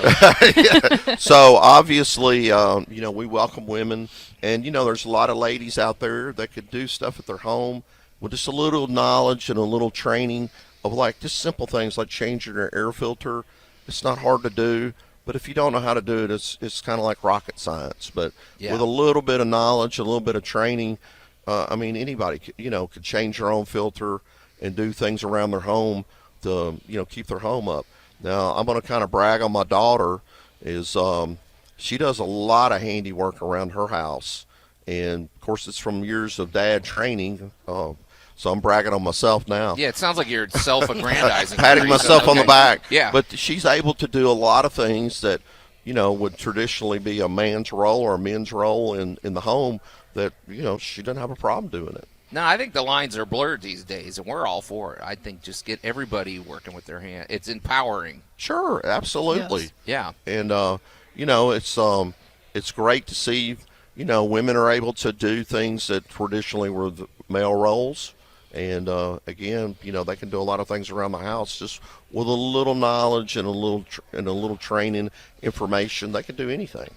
So obviously, we welcome women, and there's a lot of ladies out there that could do stuff at their home with just a little knowledge and a little training of just simple things like changing your air filter. It's not hard to do, but if you don't know how to do it, it's kind of like rocket science. But with a little bit of knowledge, a little bit of training, anybody could change their own filter and do things around their home to keep their home up. Now I'm going to kind of brag on my daughter. is she does a lot of handiwork around her house. And, of course, it's from years of dad training. So I'm bragging on myself now. Yeah, it sounds like you're self-aggrandizing. Patting myself on the back. Yeah. But she's able to do a lot of things that, would traditionally be a man's role or a men's role in the home that, she doesn't have a problem doing it. No, I think the lines are blurred these days, and we're all for it. I think just get everybody working with their hand. It's empowering. Sure, absolutely. Yes. Yeah. And, it's great to see, women are able to do things that traditionally were the male roles. And, again, they can do a lot of things around the house just with a little knowledge and a little training information. They can do anything.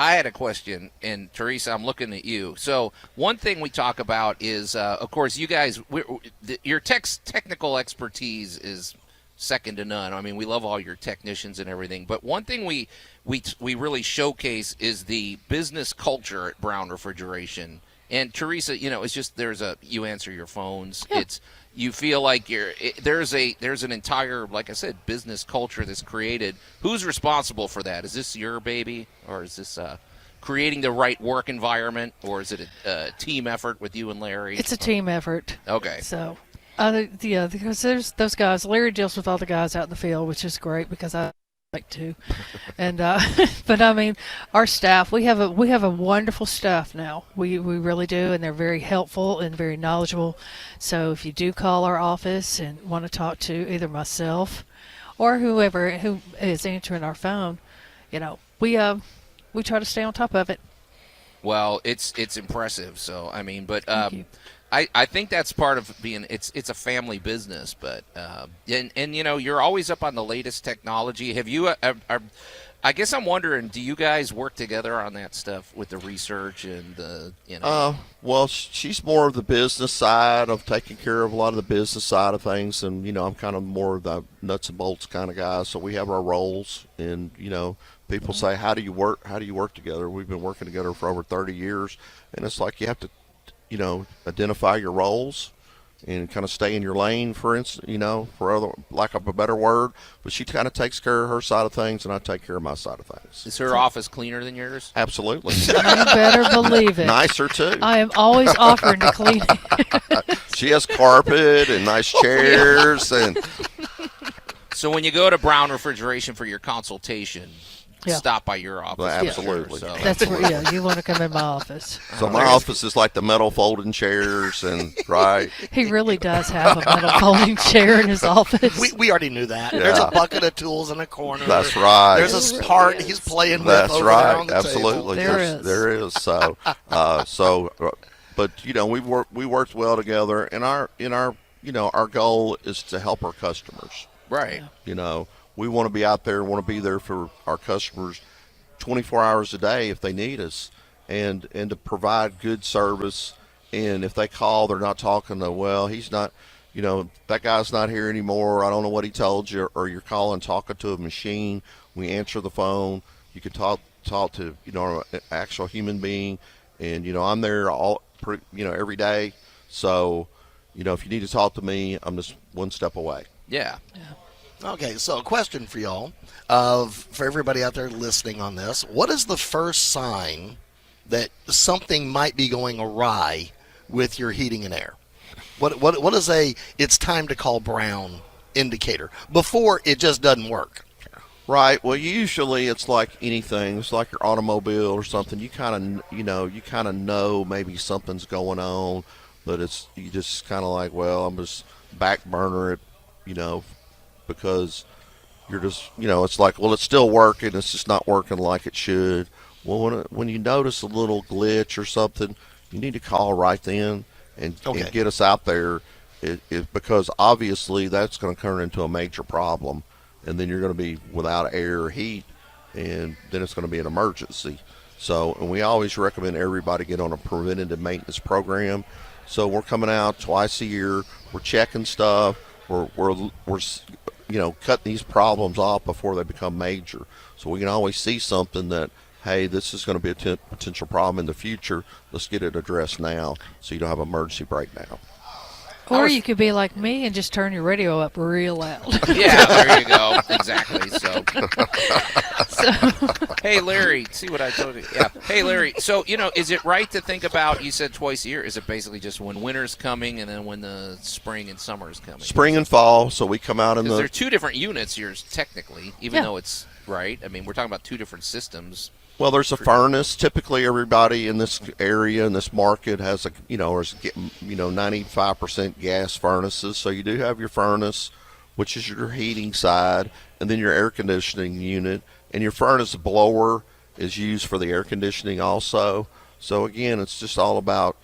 I had a question, and Teresa, I'm looking at you. So one thing we talk about is, of course, you guys, your technical expertise is second to none. I mean, we love all your technicians and everything. But one thing we really showcase is the business culture at Brown Refrigeration. And Teresa, it's just you answer your phones. Yeah. You feel like there's an entire, like I said, business culture that's created. Who's responsible for that? Is this your baby, or is this creating the right work environment, or is it a team effort with you and Larry? It's a team effort. Okay. So, because there's those guys. Larry deals with all the guys out in the field, which is great because I like to. And but I mean, our staff, we have a wonderful staff now. We really do, and they're very helpful and very knowledgeable. So if you do call our office and want to talk to either myself or whoever who is answering our phone, we try to stay on top of it. Well, it's impressive. So I mean, but I think that's part of being it's a family business, but and you're always up on the latest technology. Have you? I guess I'm wondering, do you guys work together on that stuff with the research and the Well, she's more of the business side of taking care of a lot of the business side of things, and I'm kind of more of the nuts and bolts kind of guy. So we have our roles, and people say, how do you work together? We've been working together for over 30 years, and it's like you have to identify your roles and kind of stay in your lane, for instance, for lack of a better word. But she kind of takes care of her side of things, and I take care of my side of things. Is her office cleaner than yours? Absolutely. You better believe it. Nicer, too. I am always offering to clean it. She has carpet and nice chairs. And so when you go to Brown Refrigeration for your consultation, stop by your office. Well, absolutely. Sure, so. That's where, you want to come in my office. So my office is like the metal folding chairs, and right. He really does have a metal folding chair in his office. We already knew that. Yeah. There's a bucket of tools in a corner. That's right. There's a part he's playing with. That's over right. there on the Absolutely. Table. There is. So, but we worked well together, and our goal is to help our customers. Right. We want to be out there, want to be there for our customers 24 hours a day if they need us, and to provide good service. And if they call, they're not talking to, well, he's not, that guy's not here anymore. I don't know what he told you, or you're talking to a machine. We answer the phone. You can talk to, an actual human being. And, I'm there every day. So, if you need to talk to me, I'm just one step away. Yeah. Okay, so a question for y'all, for everybody out there listening on this. What is the first sign that something might be going awry with your heating and air? What is it's time to call Brown indicator before it just doesn't work? Right. Well, usually it's like anything. It's like your automobile or something. You kind of know maybe something's going on, but you just kind of like, well, I'm just back burner it, because you're just, it's like, well, it's still working. It's just not working like it should. Well, when you notice a little glitch or something, you need to call right then and get us out there, because obviously that's going to turn into a major problem, and then you're going to be without air or heat, and then it's going to be an emergency. So, and we always recommend everybody get on a preventative maintenance program. So we're coming out twice a year. We're checking stuff. We're cutting these problems off before they become major. So we can always see something that, hey, this is going to be a potential problem in the future. Let's get it addressed now so you don't have an emergency breakdown. Or you could be like me and just turn your radio up real loud. Yeah, there you go. Exactly. So, hey, Larry, see what I told you? Yeah. Hey, Larry, so, is it right to think about, you said twice a year, is it basically just when winter's coming and then when the spring and summer is coming? Spring and fall, so we come out in the... There are two different units, yours, technically, even though it's, right? I mean, we're talking about two different systems. Well, there's a furnace. Typically, everybody in this area, in this market, has 95% gas furnaces. So you do have your furnace, which is your heating side, and then your air conditioning unit. And your furnace blower is used for the air conditioning also. So again, it's just all about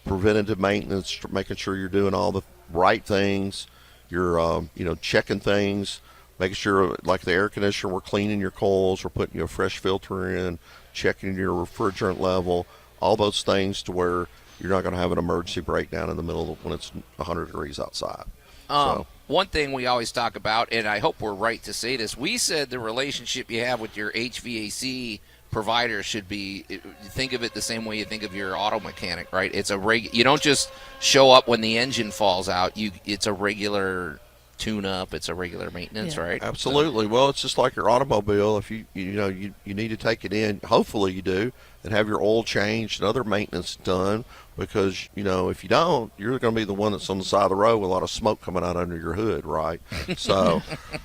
preventative maintenance, making sure you're doing all the right things. You're, checking things. Making sure, like the air conditioner, we're cleaning your coils, we're putting a fresh filter in, checking your refrigerant level, all those things to where you're not going to have an emergency breakdown in the middle of when it's 100 degrees outside. One thing we always talk about, and I hope we're right to say this, we said the relationship you have with your HVAC provider should be, think of it the same way you think of your auto mechanic, right? It's you don't just show up when the engine falls out. It's a regular tune-up, it's a regular maintenance, right? Absolutely. So, well, it's just like your automobile. If you need to take it in, hopefully you do, and have your oil changed and other maintenance done, because if you don't, you're going to be the one that's on the side of the road with a lot of smoke coming out under your hood, right? So,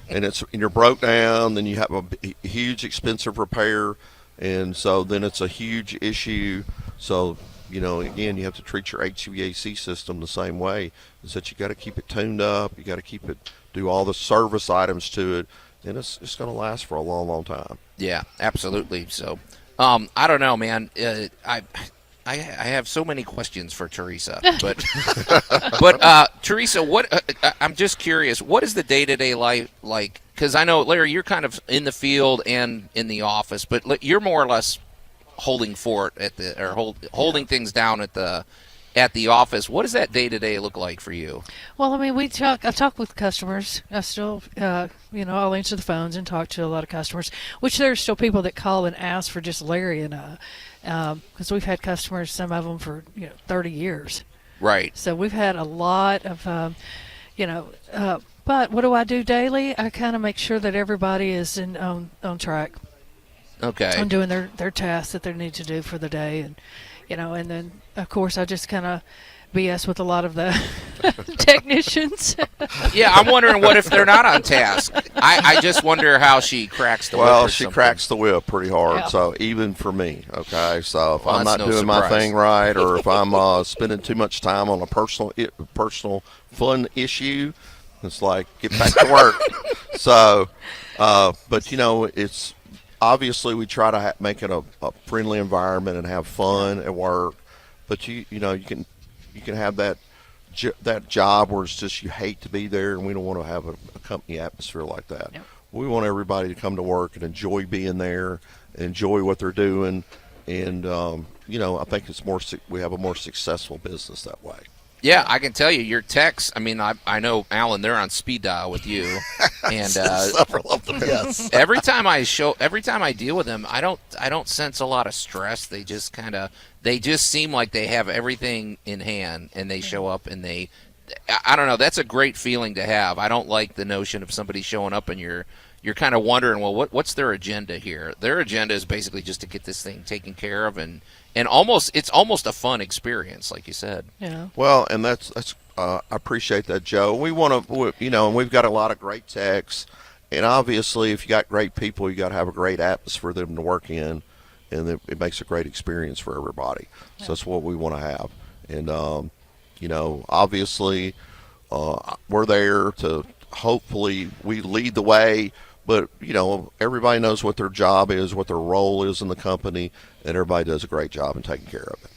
and you're broke down, then you have a huge expensive repair, and so then it's a huge issue. So again, you have to treat your HVAC system the same way. Is that you got to keep it tuned up, you got to keep it, do all the service items to it, and it's going to last for a long, long time. Yeah, absolutely. So, I don't know, man. I have so many questions for Teresa, but Teresa, I'm just curious. What is the day-to-day life like? Because I know, Larry, you're kind of in the field and in the office, but you're more or less holding fort holding things down at the office. What does that day to day look like for you? Well, I mean, I talk with customers. I still, I'll answer the phones and talk to a lot of customers. Which there's still people that call and ask for just Larry and because we've had customers, some of them for 30 years. Right. So we've had a lot of, but what do I do daily? I kind of make sure that everybody is on track. Okay. On doing their tasks that they need to do for the day, and and then of course I just kind of BS with a lot of the technicians. Yeah, I'm wondering what if they're not on task. I just wonder how she cracks the whip. Well, she cracks the whip pretty hard. Yeah. So even for me, okay. So if I'm not doing my thing right, or if I'm spending too much time on a personal fun issue, it's like get back to work. So, but it's. Obviously, we try to make it a friendly environment and have fun at work, but you can have that job where it's just you hate to be there, and we don't want to have a company atmosphere like that. Yep. We want everybody to come to work and enjoy being there, enjoy what they're doing, and I think we have a more successful business that way. Yeah, I can tell you, your texts. I mean, I know, Allan, they're on speed dial with you, and several of them. Yes. Every time I deal with them, I don't sense a lot of stress. They just seem like they have everything in hand, and they show up, and I don't know. That's a great feeling to have. I don't like the notion of somebody showing up and you're kind of wondering, well, what's their agenda here? Their agenda is basically just to get this thing taken care of, and it's almost a fun experience, like you said. Yeah. Well, and that's I appreciate that, Joe. We want to, and we've got a lot of great techs, and obviously, if you got great people, you got to have a great atmosphere for them to work in, and it makes a great experience for everybody. Yeah. So that's what we want to have, and obviously, we're there to hopefully we lead the way. But, everybody knows what their job is, what their role is in the company, and everybody does a great job in taking care of it.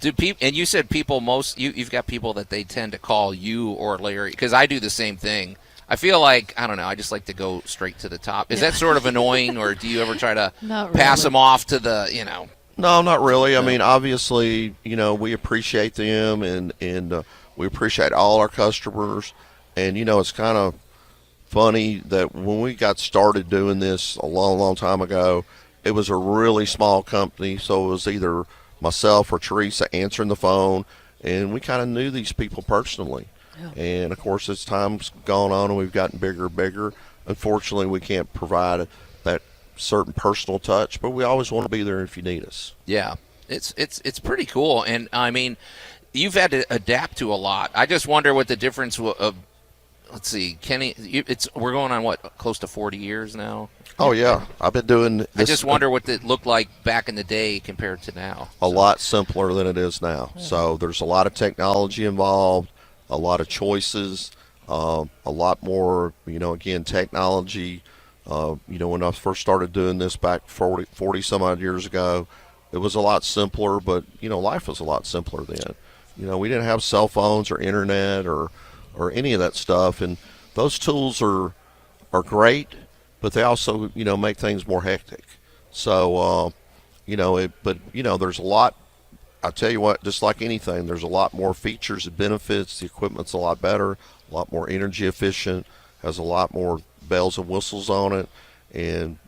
Do people? And you said people you've got people that they tend to call you or Larry, because I do the same thing. I feel like, I don't know, I just like to go straight to the top. Is that sort of annoying, or do you ever try to pass them off to the, No, not really. I mean, obviously, we appreciate them, and we appreciate all our customers, and, it's kind of funny that when we got started doing this a long, long time ago, it was a really small company, so it was either myself or Teresa answering the phone, and we kind of knew these people personally. Yeah. And, of course, as time's gone on and we've gotten bigger and bigger, unfortunately we can't provide that certain personal touch, but we always want to be there if you need us. Yeah, it's pretty cool. And, I mean, you've had to adapt to a lot. I just wonder what the difference of, let's see, Kenny, we're going on, close to 40 years now? Oh, yeah. I've been doing this. I just wonder what it looked like back in the day compared to now. A lot simpler than it is now. So there's a lot of technology involved, a lot of choices, a lot more, again, technology. When I first started doing this back 40 some odd years ago, it was a lot simpler, but, life was a lot simpler then. We didn't have cell phones or internet or any of that stuff, and those tools are great, but they also, make things more hectic. So, there's a lot. I tell you what, just like anything, there's a lot more features and benefits. The equipment's a lot better, a lot more energy efficient, has a lot more bells and whistles on it, and,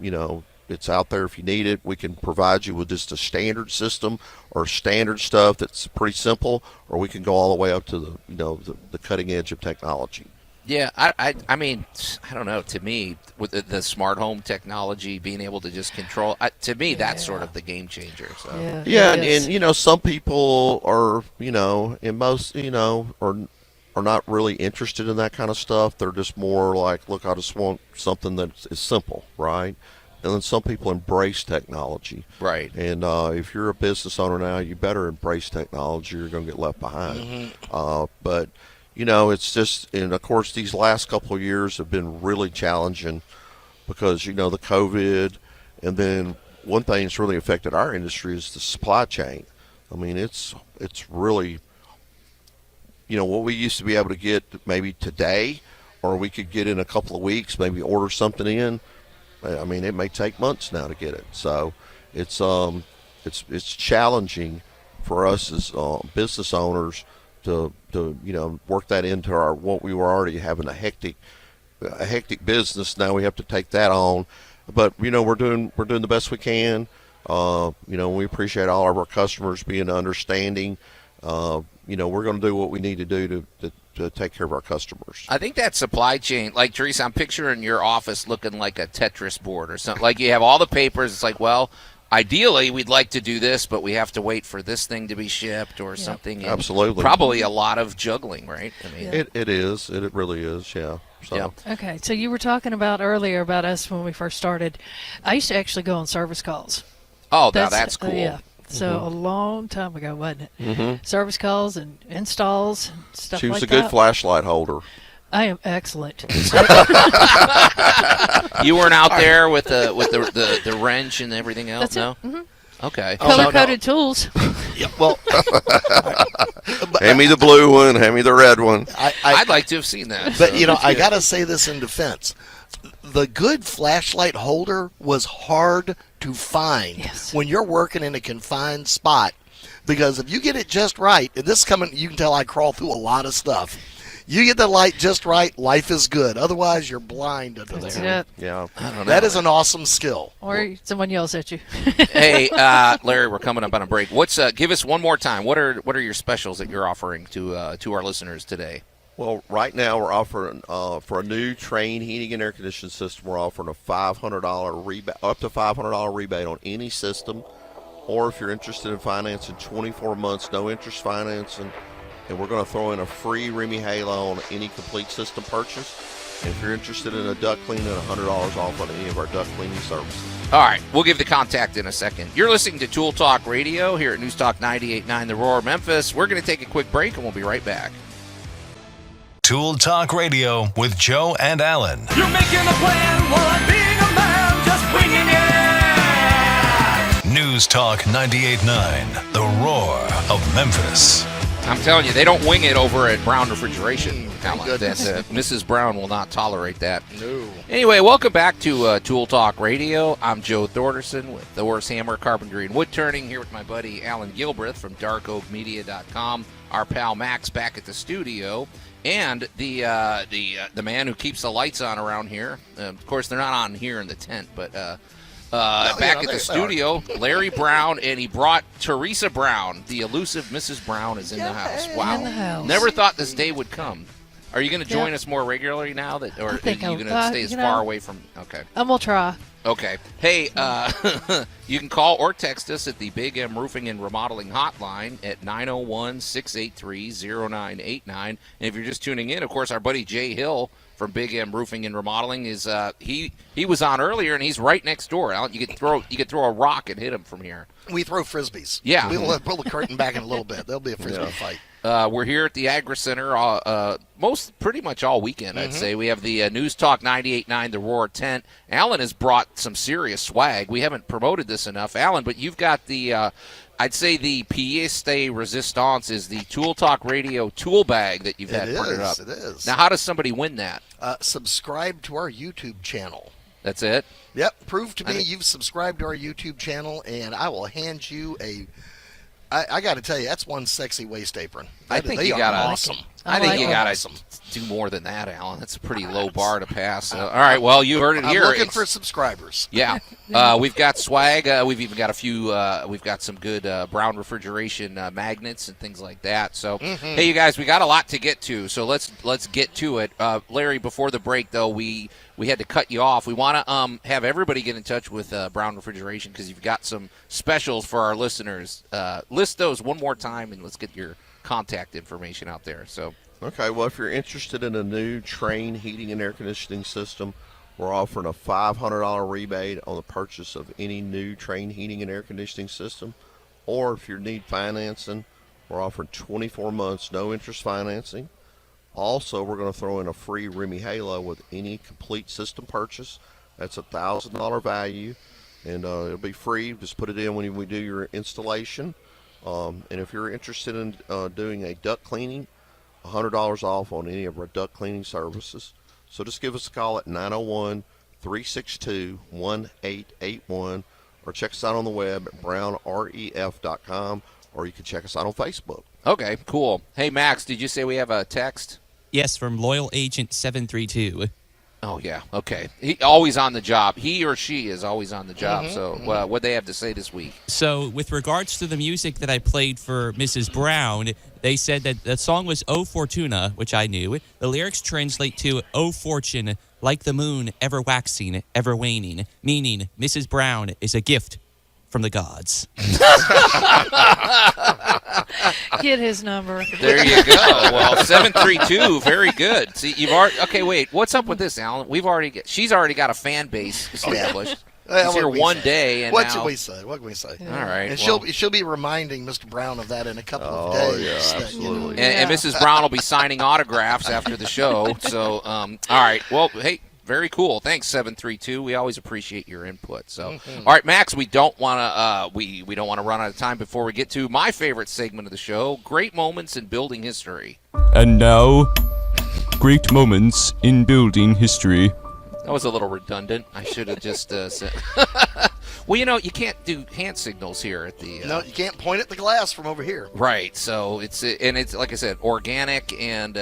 it's out there if you need it. We can provide you with just a standard system or standard stuff that's pretty simple, or we can go all the way up to the cutting edge of technology. Yeah, I mean, I don't know. To me, with the smart home technology, being able to just control, to me, that's sort of the game changer. So. And some people are, and most, are not really interested in that kind of stuff. They're just more like, look, I just want something that is simple, right? And then some people embrace technology. Right. And if you're a business owner now, you better embrace technology. You're going to get left behind. But, it's just, and of course, these last couple of years have been really challenging because, the COVID. And then one thing that's really affected our industry is the supply chain. I mean, it's really, what we used to be able to get maybe today, or we could get in a couple of weeks, maybe order something in. I mean, it may take months now to get it. So it's challenging for us as business owners to work that into what we were already having a hectic business. Now we have to take that on, but we're doing the best we can. We appreciate all of our customers being understanding. We're going to do what we need to do to take care of our customers. I think that supply chain, like Teresa, I'm picturing your office looking like a Tetris board or something. Like you have all the papers. It's like, well, ideally we'd like to do this, but we have to wait for this thing to be shipped or something. Absolutely. Probably a lot of juggling, right? I mean, it is. It really is. Yeah. So. Yeah. Okay. So you were talking about earlier about us when we first started. I used to actually go on service calls. Oh, that's cool. Yeah. So a long time ago, wasn't it? Mm-hmm. Service calls and installs and stuff like that. She was a good flashlight holder. I am excellent. You weren't out there with the wrench and everything else, no? Mm-hmm. Okay. Color-coded tools. Yeah, well, hand me the blue one, hand me the red one. I'd like to have seen that. But, I got to say this in defense. The good flashlight holder was hard to find when you're working in a confined spot, because if you get it just right, and this coming, you can tell I crawl through a lot of stuff. You get the light just right, life is good. Otherwise, you're blind under there. Yeah, I don't know. That is an awesome skill. Or someone yells at you. Hey, Larry, we're coming up on a break. Give us one more time. What are your specials that you're offering to our listeners today? Well, right now we're offering for a new Trane heating and air conditioning system, we're offering a $500 rebate, up to $500 rebate on any system. Or if you're interested in financing 24 months, no interest financing, and we're going to throw in a free Remy Halo on any complete system purchase. And if you're interested in a duct cleaning, $100 off on any of our duct cleaning services. All right, we'll give the contact in a second. You're listening to Tool Talk Radio here at News Talk 98.9 The Roar, Memphis. We're going to take a quick break, and we'll be right back. Tool Talk Radio with Joe and Allan. You're making a plan while I'm being a man, just winging it. News Talk 98.9, The Roar of Memphis. I'm telling you, they don't wing it over at Brown Refrigeration, Allan. Mrs. Brown will not tolerate that. No. Anyway, welcome back to Tool Talk Radio. I'm Joe Thorderson with Thor's Hammer, Carpentry, and Wood Turning, here with my buddy Allan Gilbreth from darkoakmedia.com. Our pal Max back at the studio. And the man who keeps the lights on around here. Of course, they're not on here in the tent, but back at the studio, Larry Brown, and he brought Teresa Brown. The elusive Mrs. Brown is in the house. Wow. In the house. Never thought this day would come. Are you going to join us more regularly now, or are you going to stay as far away from? Okay. I'm going to try. Okay. Hey, you can call or text us at the Big M Roofing and Remodeling Hotline at 901-683-0989. And if you're just tuning in, of course, our buddy Jay Hill from Big M Roofing and Remodeling is he was on earlier, and he's right next door. Allan, you could throw a rock and hit him from here. We throw frisbees. Yeah. We'll pull the curtain back in a little bit. There'll be a frisbee fight. We're here at the Agri Center pretty much all weekend, I'd say. We have the News Talk 98.9, the Roar tent. Allan has brought some serious swag. We haven't promoted this enough, Allan, but you've got the, I'd say the pièce de résistance is the Tool Talk Radio tool bag that you've had printed up. It is. Now, how does somebody win that? Subscribe to our YouTube channel. That's it? Yep. Prove to me you've subscribed to our YouTube channel, and I will hand you a... I got to tell you, that's one sexy waist apron. I think you got awesome. I think you got to do more than that, Allan. That's a pretty low bar to pass. All right, well, you heard it here. I'm looking for subscribers. Yeah, we've got swag. We've even got a few. We've got some good Brown Refrigeration magnets and things like that. So, hey, you guys, we got a lot to get to. So let's get to it. Larry, before the break, though, we had to cut you off. We want to have everybody get in touch with Brown Refrigeration because you've got some specials for our listeners. List those one more time, and let's get your contact information out there. So, okay, well, if you're interested in a new Trane heating and air conditioning system, we're offering a $500 rebate on the purchase of any new Trane heating and air conditioning system. Or if you need financing, we're offering 24 months, no interest financing. Also, we're going to throw in a free Remy Halo with any complete system purchase. That's a $1,000 value, and it'll be free. Just put it in when we do your installation. And if you're interested in doing a duct cleaning, $100 off on any of our duct cleaning services. So just give us a call at 901-362-1881 or check us out on the web at brownref.com, or you can check us out on Facebook. Okay, cool. Hey, Max, did you say we have a text? Yes, from Loyal Agent 732. Oh, yeah. Okay. He always on the job. He or she is always on the job. So what they have to say this week? So with regards to the music that I played for Mrs. Brown, they said that the song was O Fortuna, which I knew. The lyrics translate to O Fortune, like the moon, ever waxing, ever waning, meaning Mrs. Brown is a gift from the gods. Get his number. There you go. Well, 732, very good. See, you've already. Okay, wait. What's up with this, Allan? She's already got a fan base established. She's here one day, and what can we say? What can we say? All right. And she'll be reminding Mr. Brown of that in a couple of days. Yeah, absolutely. And Mrs. Brown will be signing autographs after the show. So, all right. Well, hey. Very cool. Thanks, 732. We always appreciate your input. So, all right, Max. We don't want to we don't want to run out of time before we get to my favorite segment of the show: great moments in building history. And now, great moments in building history. That was a little redundant. I should have just said. Well, you can't do hand signals here at the. No, you can't point at the glass from over here. Right. So it's like I said, organic and.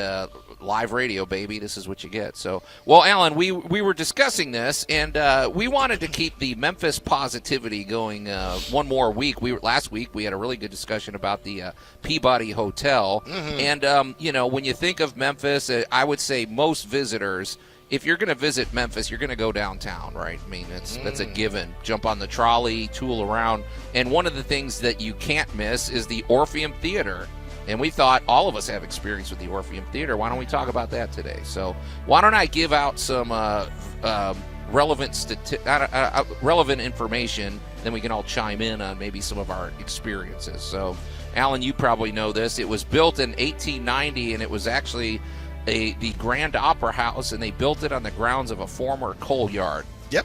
Live radio, baby. This is what you get. So, well, Allan, we were discussing this, and we wanted to keep the Memphis positivity going one more week. Last week we had a really good discussion about the Peabody Hotel, and when you think of Memphis, I would say most visitors, if you're going to visit Memphis, you're going to go downtown, right? I mean, that's a given. Jump on the trolley, tool around, and one of the things that you can't miss is the Orpheum Theatre. And we thought all of us have experience with the Orpheum Theatre. Why don't we talk about that today? So why don't I give out some relevant information, then we can all chime in on maybe some of our experiences. So, Allan, you probably know this. It was built in 1890, and it was actually the Grand Opera House, and they built it on the grounds of a former coal yard. Yep.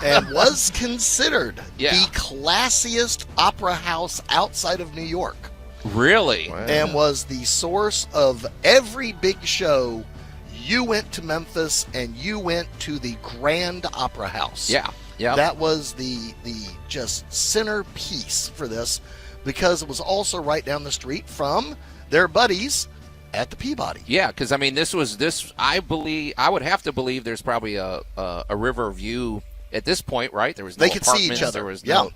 And was considered the classiest opera house outside of New York. Really? Wow. And was the source of every big show. You went to Memphis and you went to the Grand Opera House. Yeah. That was the just centerpiece for this, because it was also right down the street from their buddies at the Peabody. Yeah, because I mean, I would have to believe there's probably a river view at this point, right? There was no apartments. They could see each other. There was no,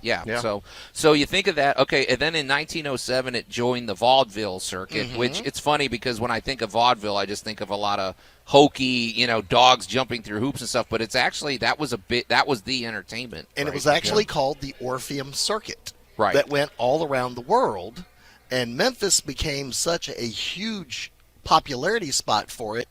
So you think of that. Okay, and then in 1907, it joined the vaudeville circuit, which it's funny because when I think of vaudeville, I just think of a lot of hokey, dogs jumping through hoops and stuff. But it's actually that was the entertainment, and it was actually called the Orpheum Circuit, right? That went all around the world, and Memphis became such a huge popularity spot for it.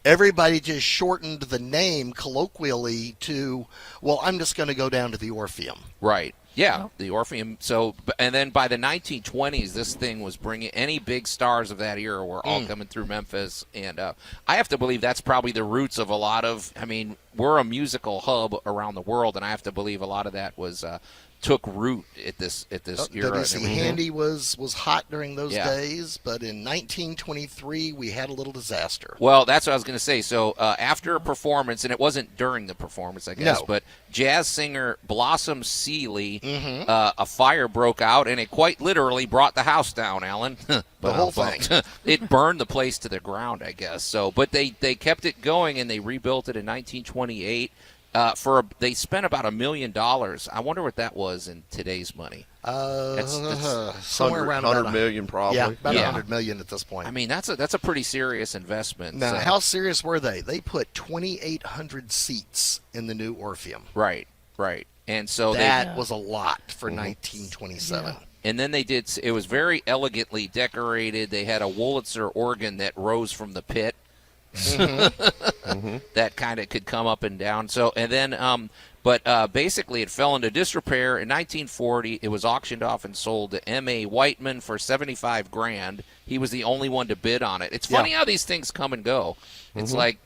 Everybody just shortened the name colloquially to, well, I'm just going to go down to the Orpheum. Right. Yeah, the Orpheum. So, and then by the 1920s, this thing was bringing any big stars of that era were all coming through Memphis. And I have to believe that's probably the roots of a lot of, we're a musical hub around the world, and I have to believe a lot of that was took root at this era. W.C. Handy was hot during those days, but in 1923 we had a little disaster. Well, that's what I was going to say. So after a performance, and it wasn't during the performance, I guess, but jazz singer Blossom Seeley, a fire broke out, and it quite literally brought the house down, Allan. The whole thing. It burned the place to the ground, I guess. So, but they kept it going, and they rebuilt it in 1928. They spent about $1 million. I wonder what that was in today's money. That's somewhere around $100 million, probably. Yeah, about $100 million at this point. That's a pretty serious investment. Now, how serious were they? They put 2,800 seats in the new Orpheum. Right. And so that was a lot for 1927. Yeah. And then it was very elegantly decorated. They had a Wurlitzer organ that rose from the pit. That kind of could come up and down. So, and then, basically it fell into disrepair in 1940. It was auctioned off and sold to M.A. Whiteman for $75,000. He was the only one to bid on it. It's funny how these things come and go. It's like,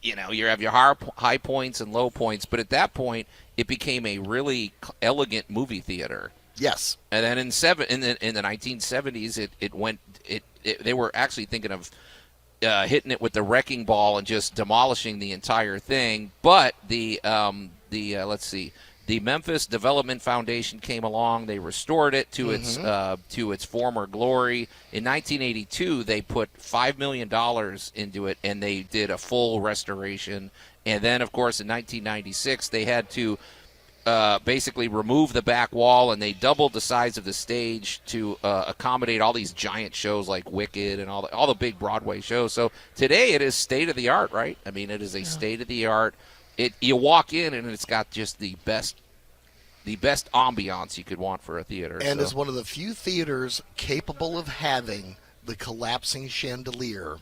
you have your high points and low points, but at that point, it became a really elegant movie theater. Yes. And then in the 1970s, they were actually thinking of hitting it with the wrecking ball and just demolishing the entire thing. But the Memphis Development Foundation came along. They restored it to its former glory. In 1982, they put $5 million into it, and they did a full restoration. And then, of course, in 1996, they had to basically remove the back wall, and they doubled the size of the stage to accommodate all these giant shows like Wicked and all the big Broadway shows. So today it is state of the art, right? It is a state of the art. You walk in and it's got just the best ambiance you could want for a theater. And is one of the few theaters capable of having the collapsing chandelier.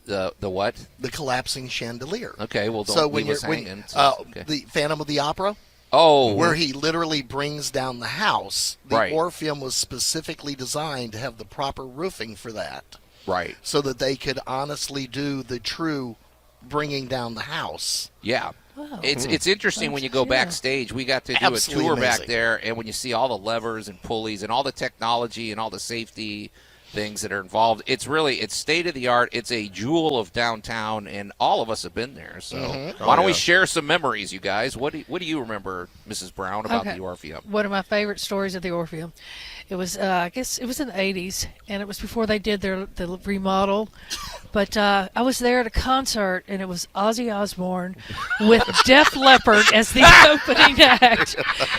The what? The collapsing chandelier. Okay, well, don't leave us hanging. The Phantom of the Opera. Oh. Where he literally brings down the house. The Orpheum was specifically designed to have the proper roofing for that. Right. So that they could honestly do the true bringing down the house. Yeah. Wow. It's interesting when you go backstage. We got to do a tour back there, and when you see all the levers and pulleys and all the technology and all the safety things that are involved, it's state of the art. It's a jewel of downtown, and all of us have been there. So why don't we share some memories, you guys? What do you remember, Mrs. Brown, about the Orpheum? One of my favorite stories of the Orpheum. It was, I guess it was in the 80s, and it was before they did the remodel. But I was there at a concert, and it was Ozzy Osbourne with Def Leppard as the opening act.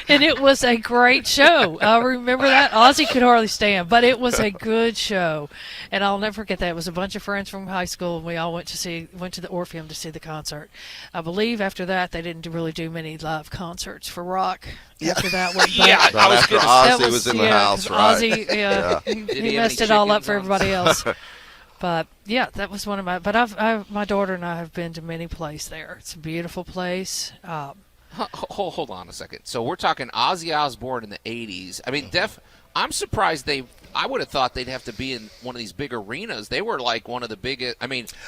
And it was a great show. I remember that. Ozzy could hardly stand, but it was a good show. And I'll never forget that. It was a bunch of friends from high school, and we all went to the Orpheum to see the concert. I believe after that, they didn't really do many live concerts for rock. After that one. After Ozzy was in the house, right? Ozzy, he messed it all up for everybody else. But yeah, that was one of my. But my daughter and I have been to many places there. It's a beautiful place. Hold on a second. So we're talking Ozzy Osbourne in the 80s. I'm surprised I would have thought they'd have to be in one of these big arenas. They were like one of the biggest.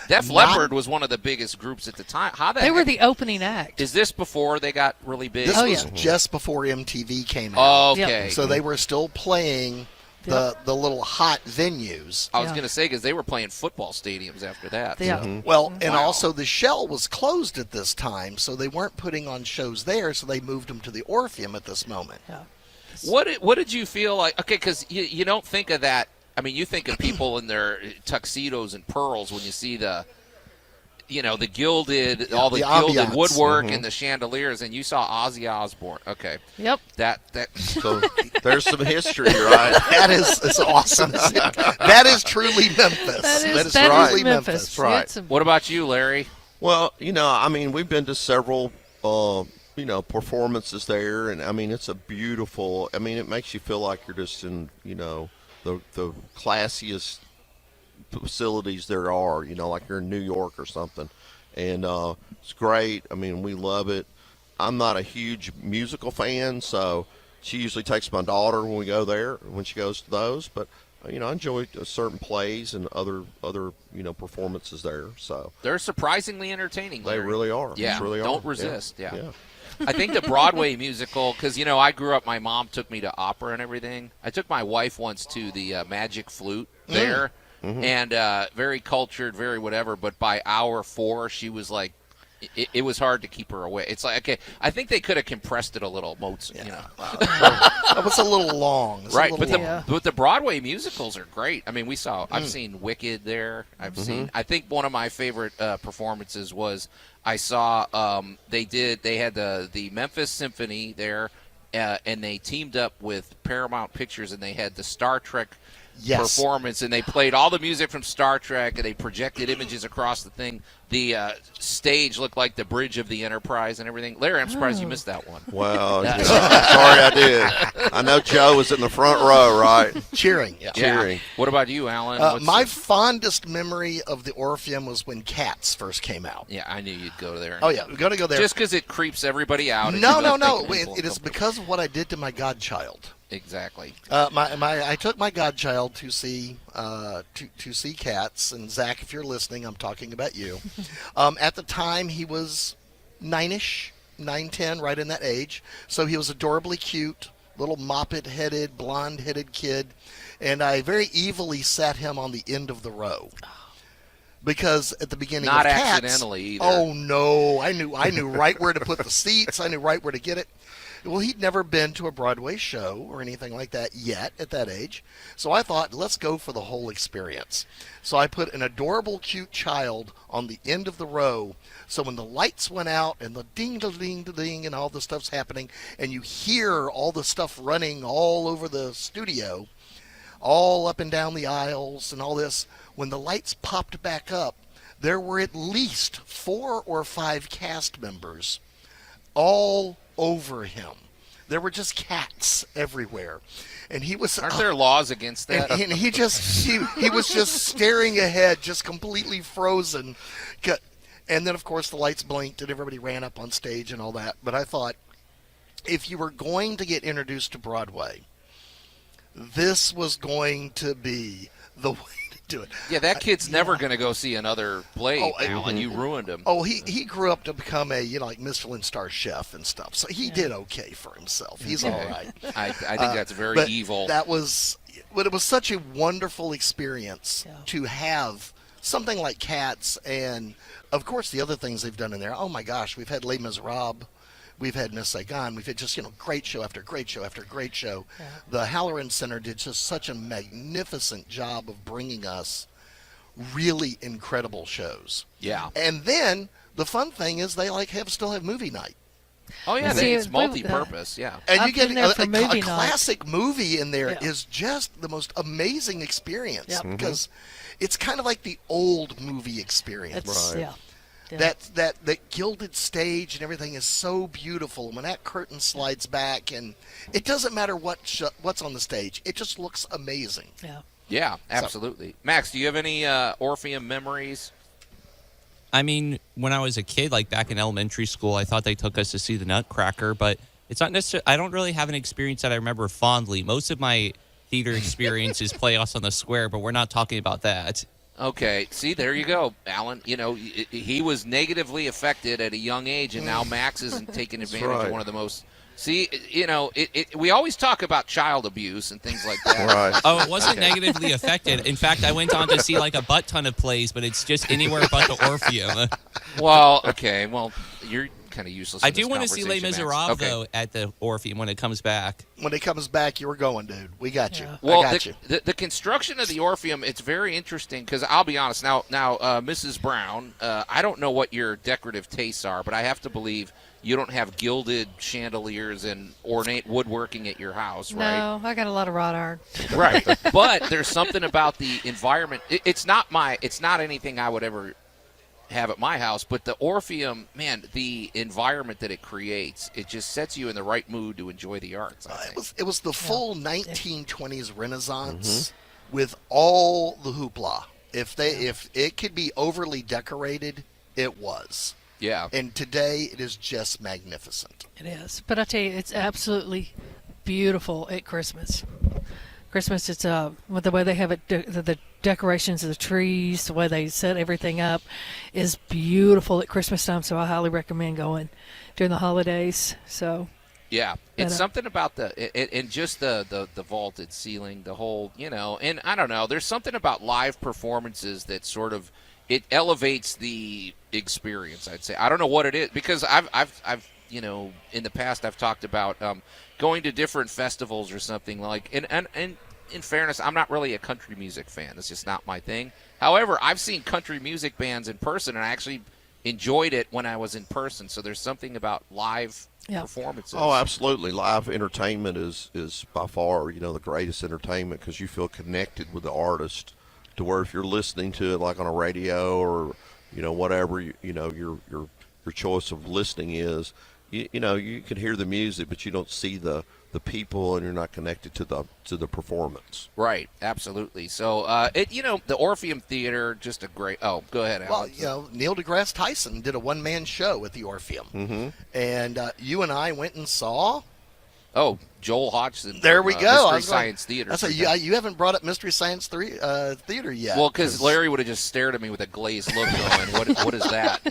Def Leppard was one of the biggest groups at the time. They were the opening act. Is this before they got really big? This was just before MTV came out. Oh, okay. So they were still playing the little hot venues. I was going to say, because they were playing football stadiums after that. Yeah. So. Well, and also the Shell was closed at this time, so they weren't putting on shows there, so they moved them to the Orpheum at this moment. Yeah. What did you feel like? Okay, because you don't think of that. You think of people in their tuxedos and pearls when you see the gilded, all the gilded woodwork and the chandeliers, and you saw Ozzy Osbourne. Okay. Yep. That. So there's some history, right? That is awesome. That is truly Memphis. That is truly Memphis. That's right. What about you, Larry? Well, I mean, we've been to several, performances there, and I mean, it's a beautiful. I mean, it makes you feel like you're just in, the classiest facilities there are, like you're in New York or something, and it's great. I mean, we love it. I'm not a huge musical fan, so she usually takes my daughter when we go there, when she goes to those, but I enjoy certain plays and other performances there. So they're surprisingly entertaining, Larry. They really are. Yeah, really don't are. resist. Yeah. Yeah. I think the Broadway musical, because, I grew up, my mom took me to opera and everything. I took my wife once to the Magic Flute there. And very cultured, very whatever. But by hour 4, she was like, it was hard to keep her away. It's like, okay, I think they could have compressed it a little, Mozart. That was a little long. Right, but the Broadway musicals are great. I mean, I've seen Wicked there. I think one of my favorite performances was I saw they had the Memphis Symphony there, and they teamed up with Paramount Pictures, and they had the Star Trek performance, and they played all the music from Star Trek, and they projected images across the thing. The stage looked like the bridge of the Enterprise and everything. Larry, I'm surprised you missed that one. Well, sorry I did. I know Joe was in the front row, right? Cheering. Cheering. What about you, Allan? My fondest memory of the Orpheum was when Cats first came out. Yeah, I knew you'd go there. Oh, yeah, we're going to go there. Just because it creeps everybody out. No. It is because of what I did to my godchild. Exactly. I took my godchild to see Cats, and Zach, if you're listening, I'm talking about you. At the time, he was 9, 10, right in that age. So he was adorably cute, little moppet-headed, blonde-headed kid, and I very evilly sat him on the end of the row. Because at the beginning Not of Cats, accidentally either. Oh no, I knew right where to put the seats. I knew right where to get it. Well, he'd never been to a Broadway show or anything like that yet at that age. So I thought, let's go for the whole experience. So I put an adorable, cute child on the end of the row. So when the lights went out and the ding-da-ding-da-ding and all the stuff's happening, and you hear all the stuff running all over the studio, all up and down the aisles and all this, when the lights popped back up, there were at least 4 or 5 cast members all over him. There were just cats everywhere, and he was. Aren't there laws against that? And he was just staring ahead, just completely frozen. And then, of course, the lights blinked and everybody ran up on stage and all that. But I thought, if you were going to get introduced to Broadway, this was going to be the way to do it. Yeah, that kid's never going to go see another play, Allan. You ruined him. Oh, he grew up to become a like Michelin star chef and stuff. So he did okay for himself. He's all right. I think that's very evil. But it was such a wonderful experience to have something like Cats, and of course the other things they've done in there. Oh my gosh, we've had Les Miserables. We've had Miss Saigon. We've had just, great show after great show after great show. Yeah. The Halloran Center did just such a magnificent job of bringing us really incredible shows. Yeah. And then the fun thing is they still have movie night. Oh, yeah. It's multi-purpose. Yeah. And you get a classic movie in there is just the most amazing experience because it's kind of like the old movie experience. Right. Yeah. That gilded stage and everything is so beautiful. When that curtain slides back, and it doesn't matter what's on the stage, it just looks amazing. Yeah, absolutely. So, Max, do you have any Orpheum memories? I mean, when I was a kid, like back in elementary school, I thought they took us to see the Nutcracker, but it's not necessarily. I don't really have an experience that I remember fondly. Most of my theater experience is Playhouse on the Square, but we're not talking about that. Okay, see, there you go, Allan. He was negatively affected at a young age, and now Max isn't taking advantage of one of the most. See, we always talk about child abuse and things like that. Right. Oh, it wasn't negatively affected. In fact, I went on to see a butt ton of plays, but it's just anywhere but the Orpheum. Well, okay, you're kind of useless. I do want to see Les Miserables though at the Orpheum when it comes back. When it comes back, you're going, dude. We got you. Well, I got you. The construction of the Orpheum, it's very interesting because I'll be honest. Now, Mrs. Brown, I don't know what your decorative tastes are, but I have to believe you don't have gilded chandeliers and ornate woodworking at your house, right? No, I got a lot of wrought iron. Right, but there's something about the environment. It's not anything I would ever have at my house, but the Orpheum, man, the environment that it creates, it just sets you in the right mood to enjoy the arts. It was the full 1920s Renaissance with all the hoopla. If it could be overly decorated, it was. Yeah. And today it is just magnificent. It is. But I tell you, it's absolutely beautiful at Christmas. Christmas, it's with the way they have it, the decorations of the trees, the way they set everything up is beautiful at Christmas time. So I highly recommend going during the holidays. So yeah, it's something about and just the vaulted ceiling, the whole, and I don't know. There's something about live performances that sort of it elevates the experience. I'd say I don't know what it is because I've in the past I've talked about going to different festivals or something like and in fairness, I'm not really a country music fan. It's just not my thing. However, I've seen country music bands in person, and I actually enjoyed it when I was in person. So there's something about live performances. Oh, absolutely. Live entertainment is by far, the greatest entertainment because you feel connected with the artist to where if you're listening to it like on a radio or, whatever, your choice of listening is, you can hear the music, but you don't see the people, and you're not connected to the performance. Right, absolutely. So, the Orpheum Theatre, just a great. Oh, go ahead, Allan. Well, Neil deGrasse Tyson did a one-man show at the Orpheum, and you and I went and saw. Oh, Joel Hodgson. There we go. Mystery Science Theater. I said, you haven't brought up Mystery Science Theater yet. Well, because Larry would have just stared at me with a glazed look going, what is that?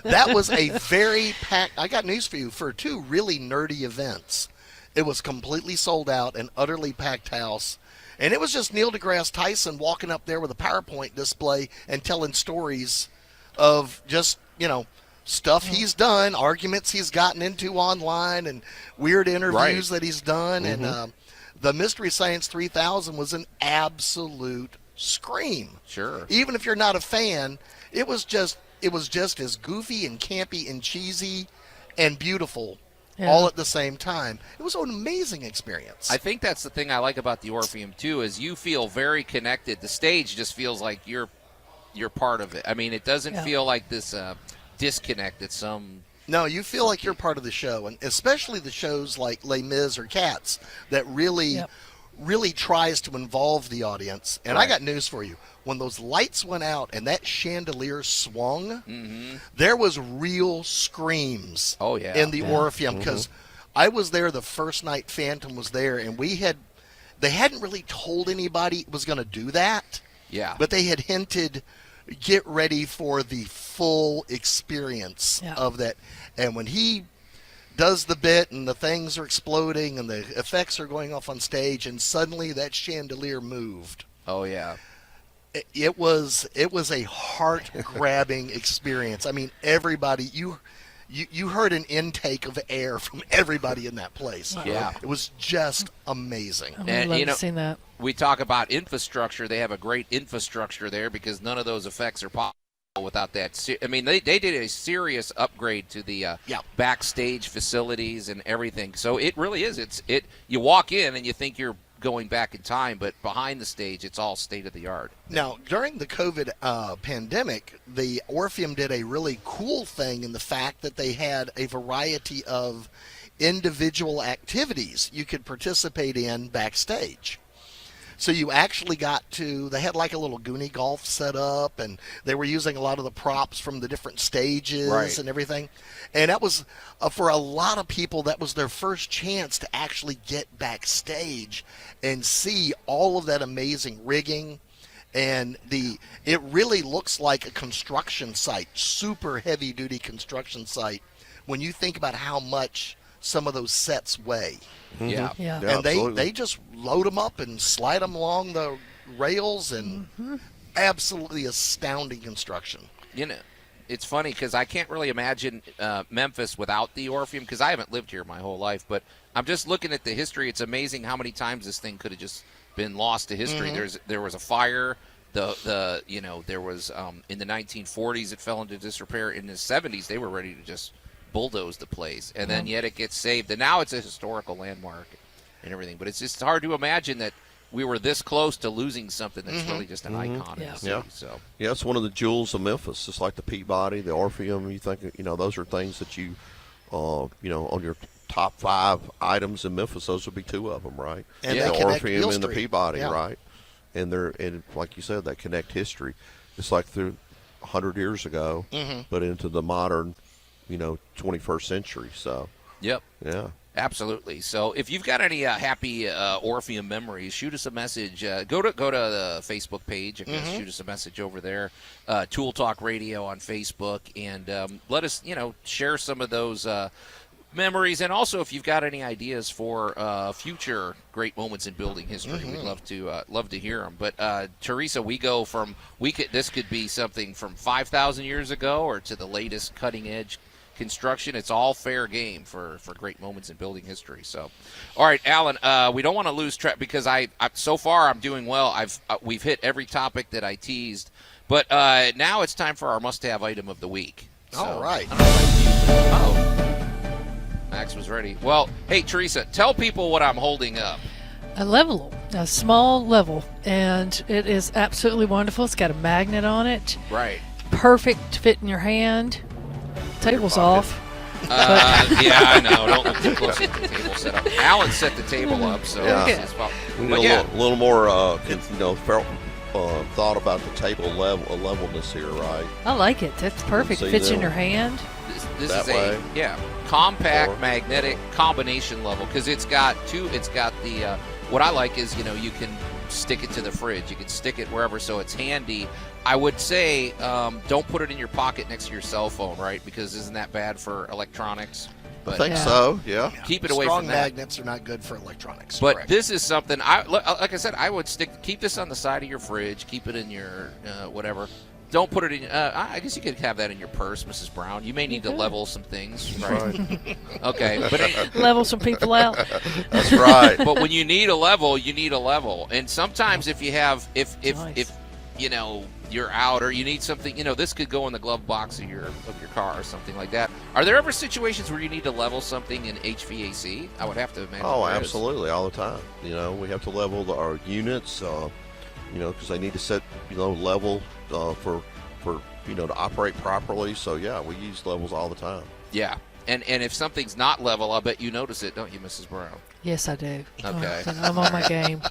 That was a very packed. I got news for you. For two really nerdy events, it was completely sold out, an utterly packed house. And it was just Neil deGrasse Tyson walking up there with a PowerPoint display and telling stories of just, stuff he's done, arguments he's gotten into online, and weird interviews that he's done. Mm-hmm. And the Mystery Science 3000 was an absolute scream. Sure. Even if you're not a fan, it was just as goofy and campy and cheesy and beautiful all at the same time. It was an amazing experience. I think that's the thing I like about the Orpheum, too, is you feel very connected. The stage just feels like you're part of it. I mean, it doesn't feel like this disconnect at some... No, you feel like you're part of the show, and especially the shows like Les Mis or Cats that really tries to involve the audience. And I got news for you. When those lights went out and that chandelier swung, there was real screams in the Orpheum, because I was there the first night Phantom was there, and they hadn't really told anybody it was going to do that. Yeah. But they had hinted, get ready for the full experience of that. And when he does the bit and the things are exploding and the effects are going off on stage and suddenly that chandelier moved. Oh, yeah. It was a heart-grabbing experience. I mean, everybody, you heard an intake of air from everybody in that place. Yeah. It was just amazing. I would love to see that. We talk about infrastructure. They have a great infrastructure there because none of those effects are possible without that. I mean, they did a serious upgrade to the backstage facilities and everything. So it really is. You walk in and you think you're going back in time, but behind the stage, it's all state-of-the-art. Now, during the COVID pandemic, the Orpheum did a really cool thing in the fact that they had a variety of individual activities you could participate in backstage. So you actually they had like a little Goonie golf set up, and they were using a lot of the props from the different stages and everything. And that was, for a lot of people, that was their first chance to actually get backstage and see all of that amazing rigging. And it really looks like a construction site, super heavy-duty construction site, when you think about how much some of those sets weigh. Yeah. And they just load them up and slide them along the rails, and absolutely astounding construction. it's funny because I can't really imagine Memphis without the Orpheum because I haven't lived here my whole life. But I'm just looking at the history. It's amazing how many times this thing could have just been lost to history. There was a fire. There was in the 1940s it fell into disrepair. In the 70s they were ready to just bulldoze the place, and then yet it gets saved. And now it's a historical landmark and everything. But it's just hard to imagine that we were this close to losing something that's really just an icon in the city. So. Yeah, it's one of the jewels of Memphis, just like the Peabody, the Orpheum. You think, those are things that you, on your top 5 items in Memphis, those would be 2 of them, right? And the Orpheum and the Street. Peabody, right? And like you said, they connect history. It's like through 100 years ago, but into the modern, 21st century. So. Yep. Yeah. Absolutely. So if you've got any happy Orpheum memories, shoot us a message. Go to the Facebook page. I guess shoot us a message over there. Tool Talk Radio on Facebook, and let us share some of those memories. And also, if you've got any ideas for future great moments in building history, we'd love to hear them. But Teresa, this could be something from 5,000 years ago or to the latest cutting edge construction. It's all fair game for great moments in building history. So, all right, Allan, we don't want to lose track because I so far I'm doing well. We've hit every topic that I teased, but now it's time for our must-have item of the week. So, all right. Max was ready. Well, hey Teresa, tell people what I'm holding up. A small level, and it is absolutely wonderful. It's got a magnet on it. Right. Perfect fit in your hand. Table's off. Yeah, I know. Don't look too close at the table setup. Allan set the table up, so we need a little more, thought about the table levelness here, right? I like it. That's perfect. Fits in your hand. This is compact magnetic combination level because it's got the what I like is you can stick it to the fridge, you can stick it wherever, so it's handy. I would say don't put it in your pocket next to your cell phone, right? Because isn't that bad for electronics? But I think so, yeah. Keep it away from that. Strong magnets are not good for electronics. But correct. This is something, like I said, I would keep this on the side of your fridge, keep it in your whatever. Don't put it in. I guess you could have that in your purse, Mrs. Brown. You may need to level some things, right? Okay, but level some people out. That's right. But when you need a level, you need a level. And sometimes if you have, if you're out or you need something, this could go in the glove box of your car or something like that. Are there ever situations where you need to level something in HVAC? I would have to imagine. Oh, absolutely, all the time. We have to level our units, because they need to set, level for to operate properly. So yeah, we use levels all the time. Yeah. And if something's not level, I bet you notice it, don't you, Mrs. Brown? Yes, I do. Okay. I'm on my game.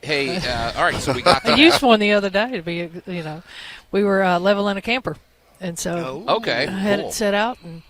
Hey, all right, so we got that. I used one the other day to be, we were leveling a camper. And so I had it set out. And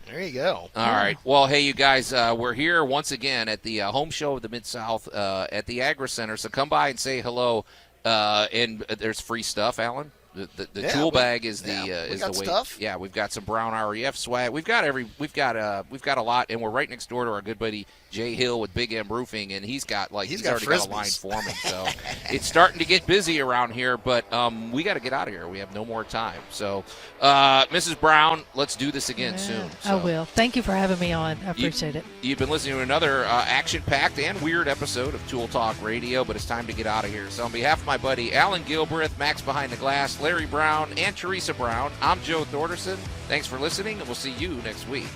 there you go. All right. Well, hey, you guys, we're here once again at the home show of the Mid-South at the Agri Center. So come by and say hello. And there's free stuff, Allan. The tool bag is the way. Stuff. Yeah, we've got some Brown REF swag. We've got a lot, and we're right next door to our good buddy Jay Hill with Big M Roofing, and he's already got a line forming. So it's starting to get busy around here, but we got to get out of here. We have no more time. So, Mrs. Brown, let's do this again soon. So. I will. Thank you for having me on. I appreciate it. You've been listening to another action-packed and weird episode of Tool Talk Radio, but it's time to get out of here. So on behalf of my buddy Allan Gilbreth, Max Behind the Glass, Larry Brown, and Teresa Brown, I'm Joe Thorderson. Thanks for listening, and we'll see you next week.